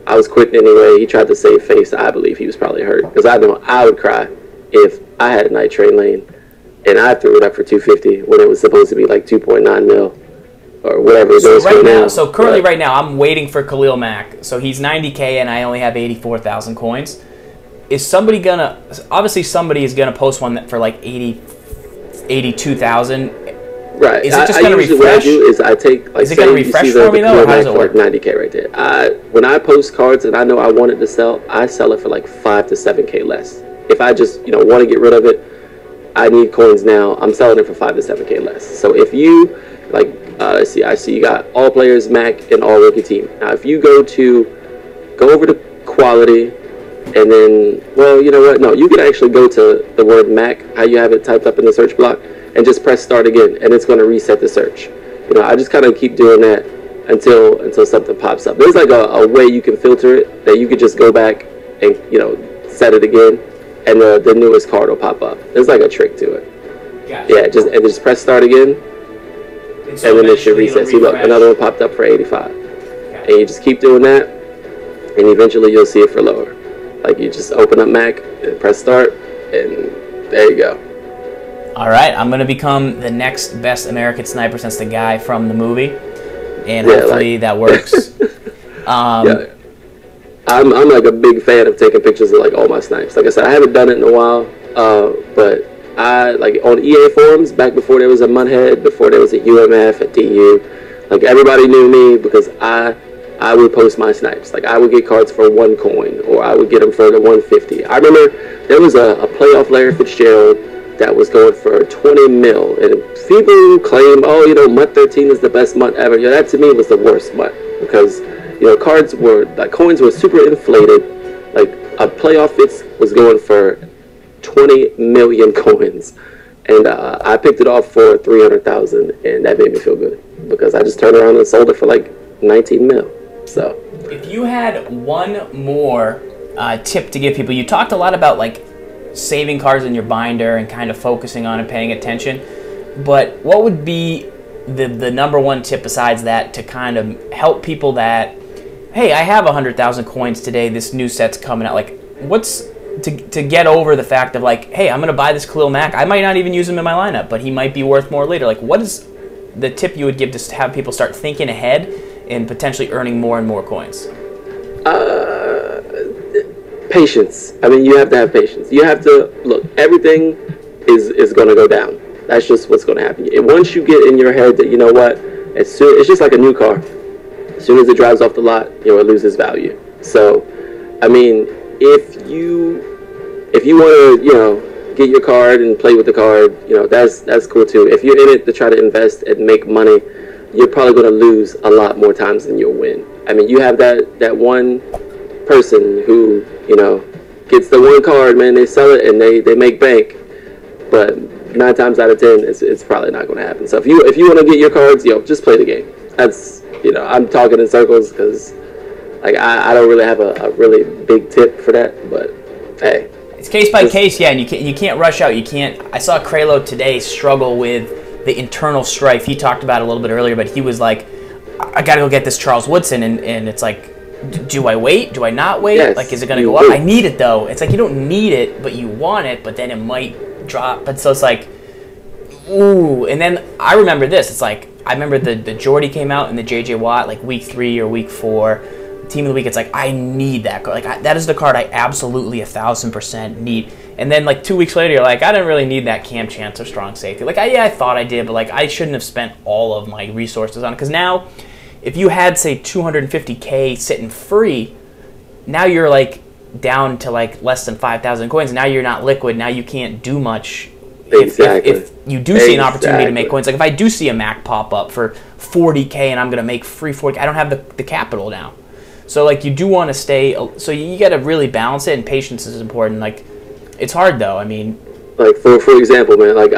I was quitting anyway. He tried to save face. I believe he was probably hurt, because I know I would cry if I had a night train lane and I threw it up for 250 when it was supposed to be like 2.9 mil or whatever it goes for now. So currently right now I'm waiting for Khalil Mack. So he's 90K and I only have 84,000 coins. Is somebody gonna, obviously somebody is gonna post one for like 82,000. Right. Is it just gonna refresh? What I do is I take, like, is it gonna refresh for me though, or how does it work? Like 90K right there. When I post cards and I know I want it to sell, I sell it for like 5 to 7K less. If I just, want to get rid of it, I need coins now, I'm selling it for 5 to 7K less. So if you, like, let's see, I see you got all players, Mac, and all rookie team. Now, if you go over to quality, and then, well, you know what? No, you can actually go to the word Mac, how you have it typed up in the search block, and just press start again, and it's going to reset the search. I just kind of keep doing that until something pops up. There's like a way you can filter it that you could just go back and set it again, and the newest card will pop up. There's like a trick to it. Gotcha. Yeah, just press start again, and then it should reset. See, look, another one popped up for 85, and you just keep doing that, and eventually you'll see it for lower. Like you just open up Mac and press start, and there you go. All right, I'm gonna become the next best American sniper since the guy from the movie, and hopefully that works. Yeah. I'm like a big fan of taking pictures of like all my snipes. Like I said, I haven't done it in a while, but I like on EA forums back before there was a Mudhead, before there was a UMF, a DU. Like everybody knew me because I would post my snipes. Like I would get cards for 1 coin, or I would get them for the 150. I remember there was a playoff Larry Fitzgerald that was going for 20 mil, and people claim, oh, MUT 13 is the best MUT ever. That to me was the worst MUT because cards were like coins were super inflated. Like a playoff Fitz was going for 20 million coins, and I picked it off for 300,000, and that made me feel good because I just turned around and sold it for like 19 mil. So if you had one more tip to give people, you talked a lot about like saving cards in your binder and kind of focusing on and paying attention, but what would be the number one tip besides that to kind of help people that, hey, I have 100,000 coins today, this new set's coming out, like what's to get over the fact of like, hey, I'm gonna buy this Khalil Mack, I might not even use him in my lineup, but he might be worth more later. Like what is the tip you would give to have people start thinking ahead and potentially earning more and more coins? Patience. I mean, you have to have patience. You have to look. Everything is going to go down. That's just what's going to happen. And once you get in your head that it's just like a new car. As soon as it drives off the lot, it loses value. So, I mean, if you want to get your card and play with the card, that's cool too. If you're in it to try to invest and make money, you're probably going to lose a lot more times than you'll win. I mean, you have that one person who gets the one card, man, they sell it and they make bank, but 9 times out of 10 it's probably not going to happen. So if you want to get your cards, just play the game. That's I'm talking in circles because like I don't really have a really big tip for that, but hey, it's case by case. Yeah, and you can't rush out. I saw Kraelo today struggle with the internal strife. He talked about it a little bit earlier, but he was like, I gotta go get this Charles Woodson, and it's like, do I wait? Do I not wait? Yes, like, is it going to go up? I need it, though. It's like you don't need it, but you want it, but then it might drop. But so it's like, ooh. And then I remember this. It's like, I remember the Jordy came out in the JJ Watt, like week 3 or week 4. Team of the week, it's like, I need that card. Like, that is the card I absolutely 1,000% need. And then, like, 2 weeks later, you're like, I didn't really need that Cam Chance or strong safety. Like, I thought I did, but, like, I shouldn't have spent all of my resources on it. Because now, if you had, say, 250K sitting free, now you're, like, down to, like, less than 5,000 coins. Now you're not liquid. Now you can't do much. Exactly. If you do see an opportunity to make coins. Like, if I do see a Mac pop up for 40K and I'm going to make free 40K, I don't have the capital now. So, like, you do want to stay, so you got to really balance it, and patience is important. Like, it's hard, though. I mean, like, for example, man, like,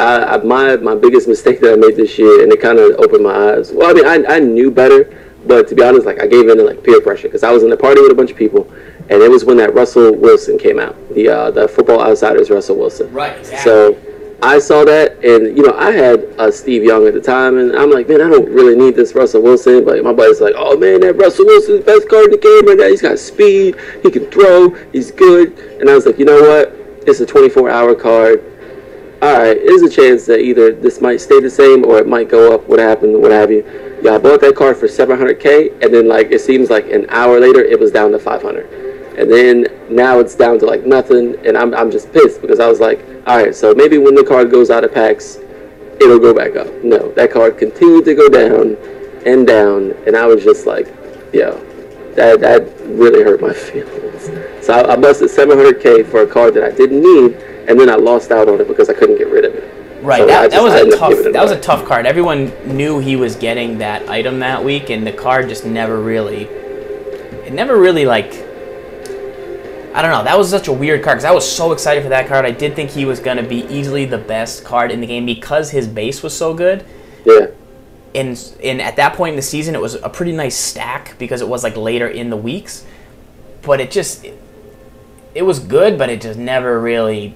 my biggest mistake that I made this year, and it kind of opened my eyes. Well, I mean, I knew better, but to be honest, like, I gave in to, like, peer pressure, because I was in a party with a bunch of people, and it was when that Russell Wilson came out, the Football Outsiders Russell Wilson. Right, exactly. So I saw that, and, I had Steve Young at the time, and I'm like, man, I don't really need this Russell Wilson, but my buddy's like, oh, man, that Russell Wilson's the best card in the game right now. He's got speed, he can throw, he's good. And I was like, you know what? It's a 24-hour card. All right, there's a chance that either this might stay the same or it might go up, what happened, what have you. Yeah, I bought that card for 700K, and then, like, it seems like an hour later, it was down to 500. And then now it's down to like nothing, and I'm just pissed because I was like, all right, so maybe when the card goes out of packs, it'll go back up. No, that card continued to go down, and I was just like, yo, that really hurt my feelings. So I busted 700K for a card that I didn't need, and then I lost out on it because I couldn't get rid of it. Right, so that was a tough card. Everyone knew he was getting that item that week, and the card just never really like, I don't know, that was such a weird card because I was so excited for that card. I did think he was going to be easily the best card in the game because his base was so good. Yeah. and at that point in the season, it was a pretty nice stack because it was like later in the weeks. But it was good, but it just never really.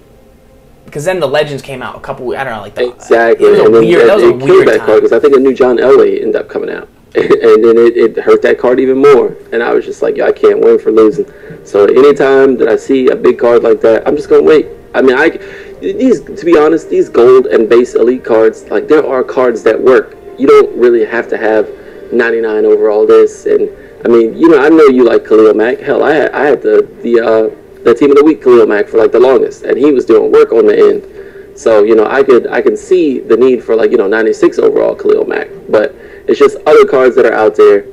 Because then the Legends came out a couple. I don't know, like exactly. It was a weird. That was a weird that time. card because I think a new John Elway ended up coming out, and then it hurt that card even more. And I was just like, yo, I can't win for losing. So anytime that I see a big card like that, I'm just gonna wait. I mean, to be honest, these gold and base elite cards, like there are cards that work. You don't really have to have 99 overall this. And I mean, I know you like Khalil Mack. Hell, I had the team of the week Khalil Mack for like the longest, and he was doing work on the end. So I can see the need for 96 overall Khalil Mack, but it's just other cards that are out there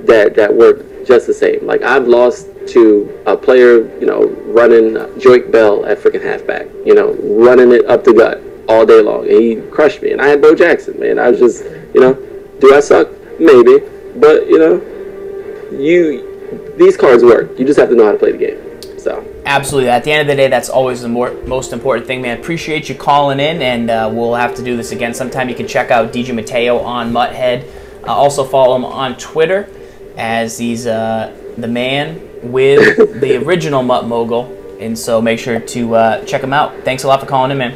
that work just the same. Like I've lost to a player, running Joik Bell at freaking halfback, running it up the gut all day long, and he crushed me. And I had Bo Jackson, man. I was just, do I suck? Maybe, but these cards work. You just have to know how to play the game. So absolutely. At the end of the day, that's always the most important thing, man. Appreciate you calling in, and we'll have to do this again sometime. You can check out DJ Mateo on Mutthead. Also follow him on Twitter, as he's the man with the original Mutt Mogul, and so make sure to check him out. Thanks a lot for calling in, man.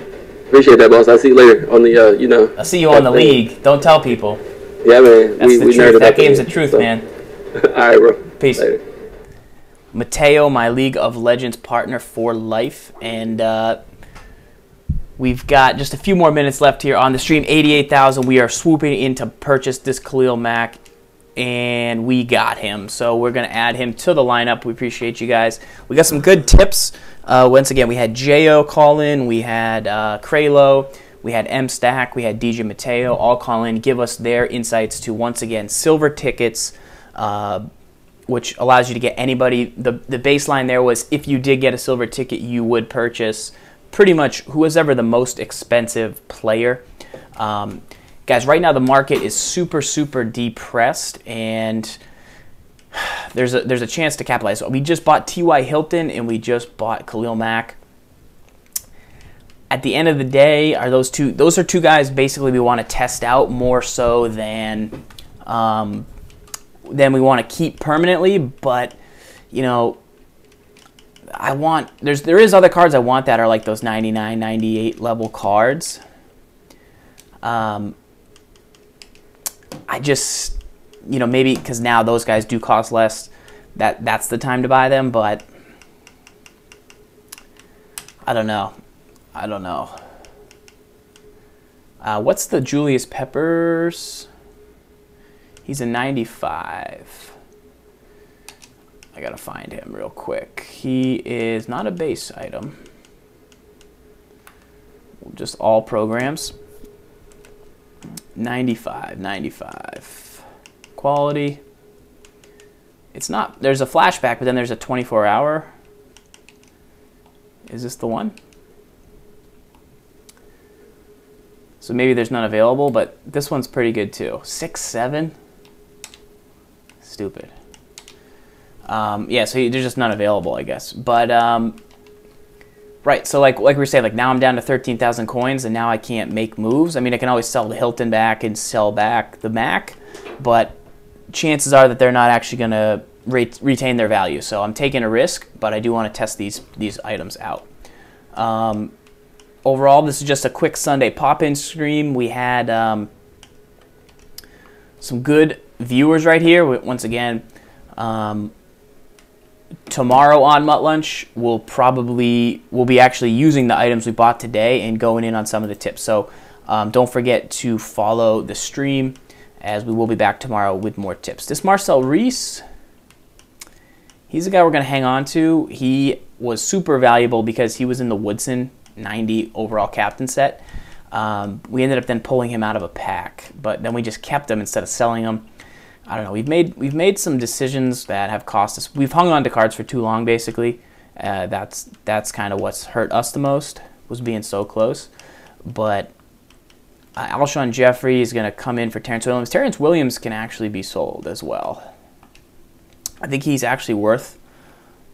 Appreciate that, boss. I'll see you later on the I'll see you on the league. Don't tell people. Yeah, man. That's the truth. That game's the truth, man. All right, bro. Peace. Later. Mateo, my League of Legends partner for life, and we've got just a few more minutes left here on the stream. 88,000. We are swooping in to purchase this Khalil Mack, and we got him. So we're going to add him to the lineup. We appreciate you guys. We got some good tips. Once again, we had JayOh call in. We had Kraelo. We had M Stack. We had DJ Mateo all call in, give us their insights to, once again, silver tickets, which allows you to get anybody. The baseline there was if you did get a silver ticket, you would purchase pretty much who was ever the most expensive player. Guys, right now the market is super, super depressed, and there's a chance to capitalize. We just bought T.Y. Hilton, and we just bought Khalil Mack. At the end of the day, those are two guys basically we want to test out more so than we want to keep permanently. But there is other cards I want that are like those 99, 98 level cards. I just, maybe because now those guys do cost less, that's the time to buy them. But I don't know. What's the Julius Peppers? He's a 95. I gotta find him real quick. He is not a base item. Just all programs. 95. Quality. It's not, there's a flashback, but then there's a 24-hour. Is this the one? So maybe there's none available, but this one's pretty good too. 6'7". Stupid. Yeah, so there's just none available, I guess. But right, so like we were saying, like now I'm down to 13,000 coins, and now I can't make moves. I mean, I can always sell the Hilton back and sell back the Mac, but chances are that they're not actually going to retain their value. So I'm taking a risk, but I do want to test these items out. Overall, this is just a quick Sunday pop-in stream. We had some good viewers right here. Once again, tomorrow on Mutt Lunch, we'll be actually using the items we bought today and going in on some of the tips. So don't forget to follow the stream, as we will be back tomorrow with more tips. This Marcel Reese, he's a guy we're going to hang on to. He was super valuable because he was in the Woodson 90 overall captain set. We ended up then pulling him out of a pack, but then we just kept him instead of selling him. I don't know. We've made some decisions that have cost us. We've hung on to cards for too long, basically. That's kind of what's hurt us the most, was being so close. But Alshon Jeffrey is going to come in for Terrence Williams. Terrence Williams can actually be sold as well. I think he's actually worth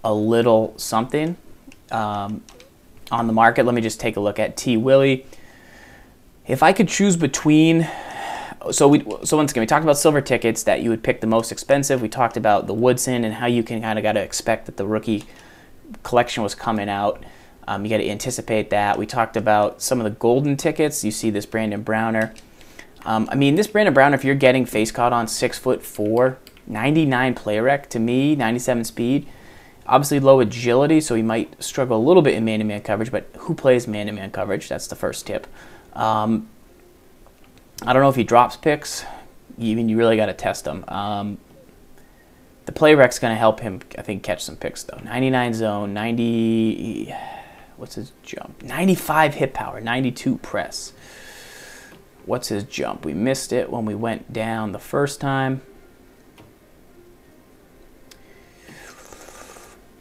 a little something on the market. Let me just take a look at T. Willie. If I could choose between So once again, we talked about silver tickets, that you would pick the most expensive. We talked about the Woodson and how you can kind of got to expect that the rookie collection was coming out. You got to anticipate that. We talked about some of the golden tickets. You see this Brandon Browner. I mean, this Brandon Browner, if you're getting face caught on 6'4", 99 play rec to me, 97 speed. Obviously low agility, so he might struggle a little bit in man-to-man coverage, but who plays man-to-man coverage? That's the first tip. I don't know if he drops picks. You really got to test him. The play rec's going to help him, I think, catch some picks, though. 99 zone, 90... What's his jump? 95 hit power, 92 press. What's his jump? We missed it when we went down the first time.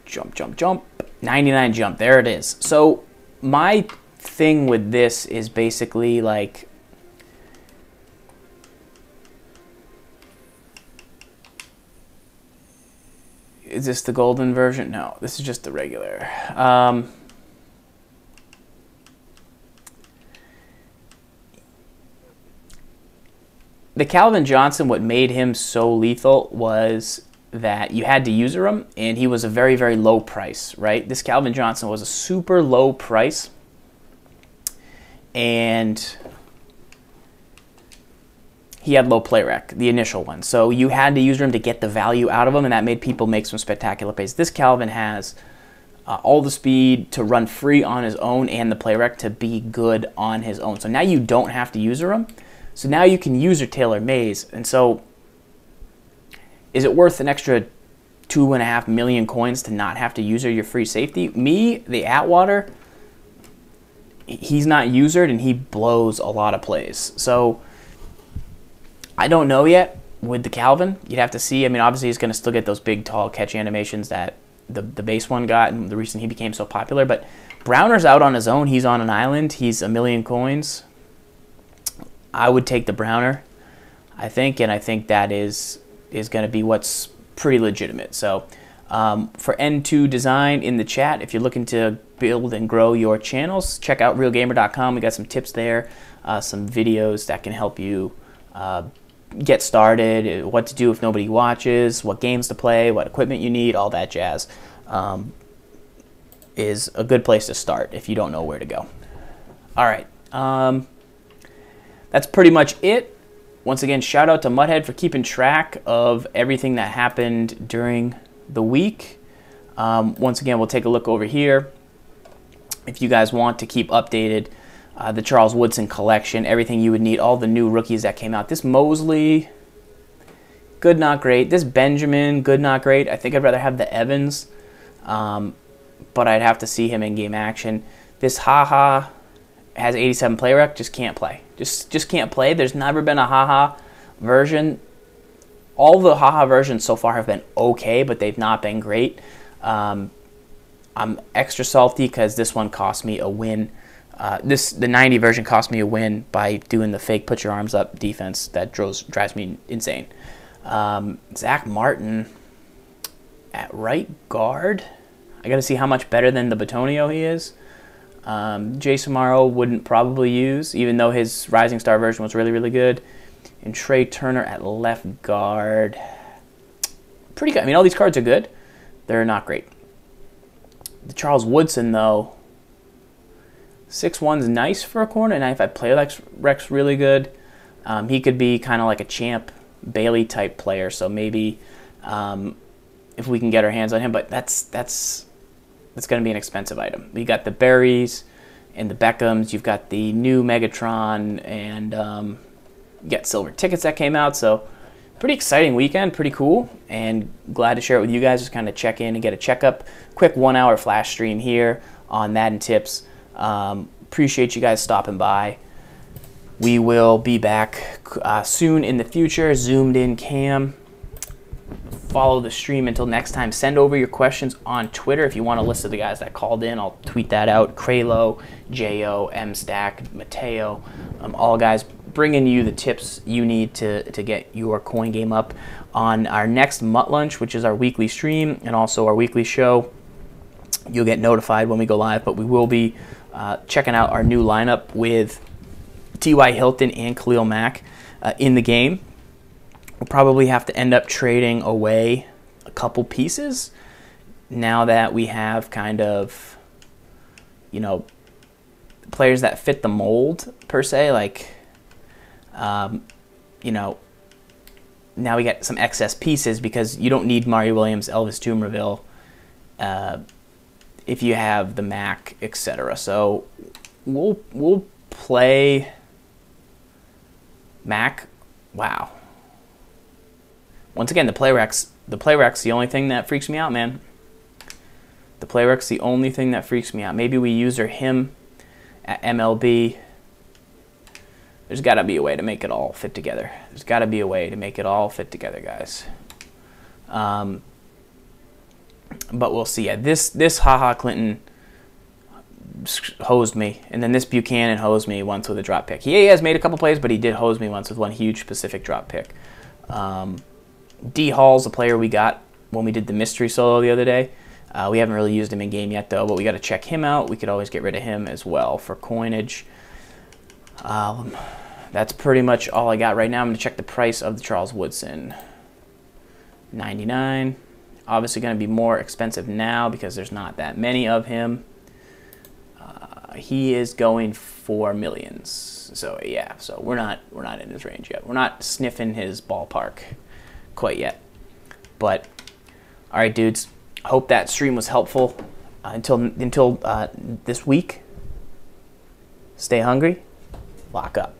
Jump, jump, jump. 99 jump. There it is. So my thing with this is basically like... Is this the golden version? No, this is just the regular. The Calvin Johnson, what made him so lethal was that you had to user him, and he was a very, very low price, right? This Calvin Johnson was a super low price, and he had low play rec, the initial one. So you had to use him to get the value out of him, and that made people make some spectacular plays. This Calvin has all the speed to run free on his own and the play rec to be good on his own. So now you don't have to user him. So now you can user Taylor Mays. And so is it worth an extra 2.5 million coins to not have to user your free safety? Me, the Atwater, he's not usered, and he blows a lot of plays. So I don't know yet with the Calvin. You'd have to see. I mean, obviously he's going to still get those big, tall catch animations that the base one got, and the reason he became so popular. But Browner's out on his own. He's on an island. He's 1 million coins. I would take the Browner, I think, and I think that is going to be what's pretty legitimate. So for N2 Design in the chat, if you're looking to build and grow your channels, check out realgamer.com. We got some tips there, some videos that can help you get started, what to do if nobody watches, what games to play, what equipment you need, all that jazz. Is a good place to start if you don't know where to go. All right. That's pretty much it. Once again, shout out to Muthead for keeping track of everything that happened during the week. Once again, we'll take a look over here. If you guys want to keep updated, the Charles Woodson collection, everything you would need, all the new rookies that came out. This Mosley, good, not great. This Benjamin, good, not great. I think I'd rather have the Evans, but I'd have to see him in game action. This Haha has 87 play rec, just can't play. Just can't play. There's never been a Haha version. All the Haha versions so far have been okay, but they've not been great. I'm extra salty because this one cost me a win. The 90 version cost me a win by doing the fake put your arms up defense that drives me insane. Zach Martin at right guard. I got to see how much better than the Batonio he is. Jay Samaro wouldn't probably use, even though his Rising Star version was really, really good. And Trey Turner at left guard. Pretty good. I mean, all these cards are good. They're not great. The Charles Woodson, though, 6'1's nice for a corner. 95 play rec's really good. He could be kind of like a Champ Bailey type player, so maybe if we can get our hands on him, but that's going to be an expensive item. You got the Berries and the Beckhams. You've got the new Megatron, and you got silver tickets that came out. So pretty exciting weekend, pretty cool, and glad to share it with you guys. Just kind of check in and get a checkup. Quick 1 hour flash stream here on Madden Tips. Appreciate you guys stopping by. We will be back soon in the future. Zoomed in cam. Follow the stream until next time. Send over your questions on Twitter. If you want a list of the guys that called in, I'll tweet that out. Kraelo, JayOh, MStack, Mateo, all guys bringing you the tips you need to get your coin game up on our next MUT Lunch, which is our weekly stream and also our weekly show. You'll get notified when we go live, but we will be checking out our new lineup with T.Y. Hilton and Khalil Mack. in the game. We'll probably have to end up trading away a couple pieces now that we have kind of, you know, players that fit the mold per se. Like, you know, now we get some excess pieces because you don't need Mario Williams, Elvis Dumerville, if you have the Mac, etc. So we'll play Mac. Wow. Once again, the Playrex, the only thing that freaks me out, man. The Playrex, the only thing that freaks me out. Maybe we user him at MLB. There's got to be a way to make it all fit together. There's got to be a way to make it all fit together, guys. But we'll see. Yeah, this HaHa Clinton hosed me, and then this Buchanan hosed me once with a drop pick. He has made a couple plays, but he did hose me once with one huge specific drop pick. D Hall's a player we got when we did the mystery solo the other day. We haven't really used him in game yet, though, but we got to check him out. We could always get rid of him as well for coinage. That's pretty much all I got right now. I'm going to check the price of the Charles Woodson. $99. Obviously going to be more expensive now because there's not that many of him. He is going for millions. So yeah, so we're not in his range yet. We're not sniffing his ballpark quite yet. But all right, dudes. Hope that stream was helpful. Until this week. Stay hungry. Lock up.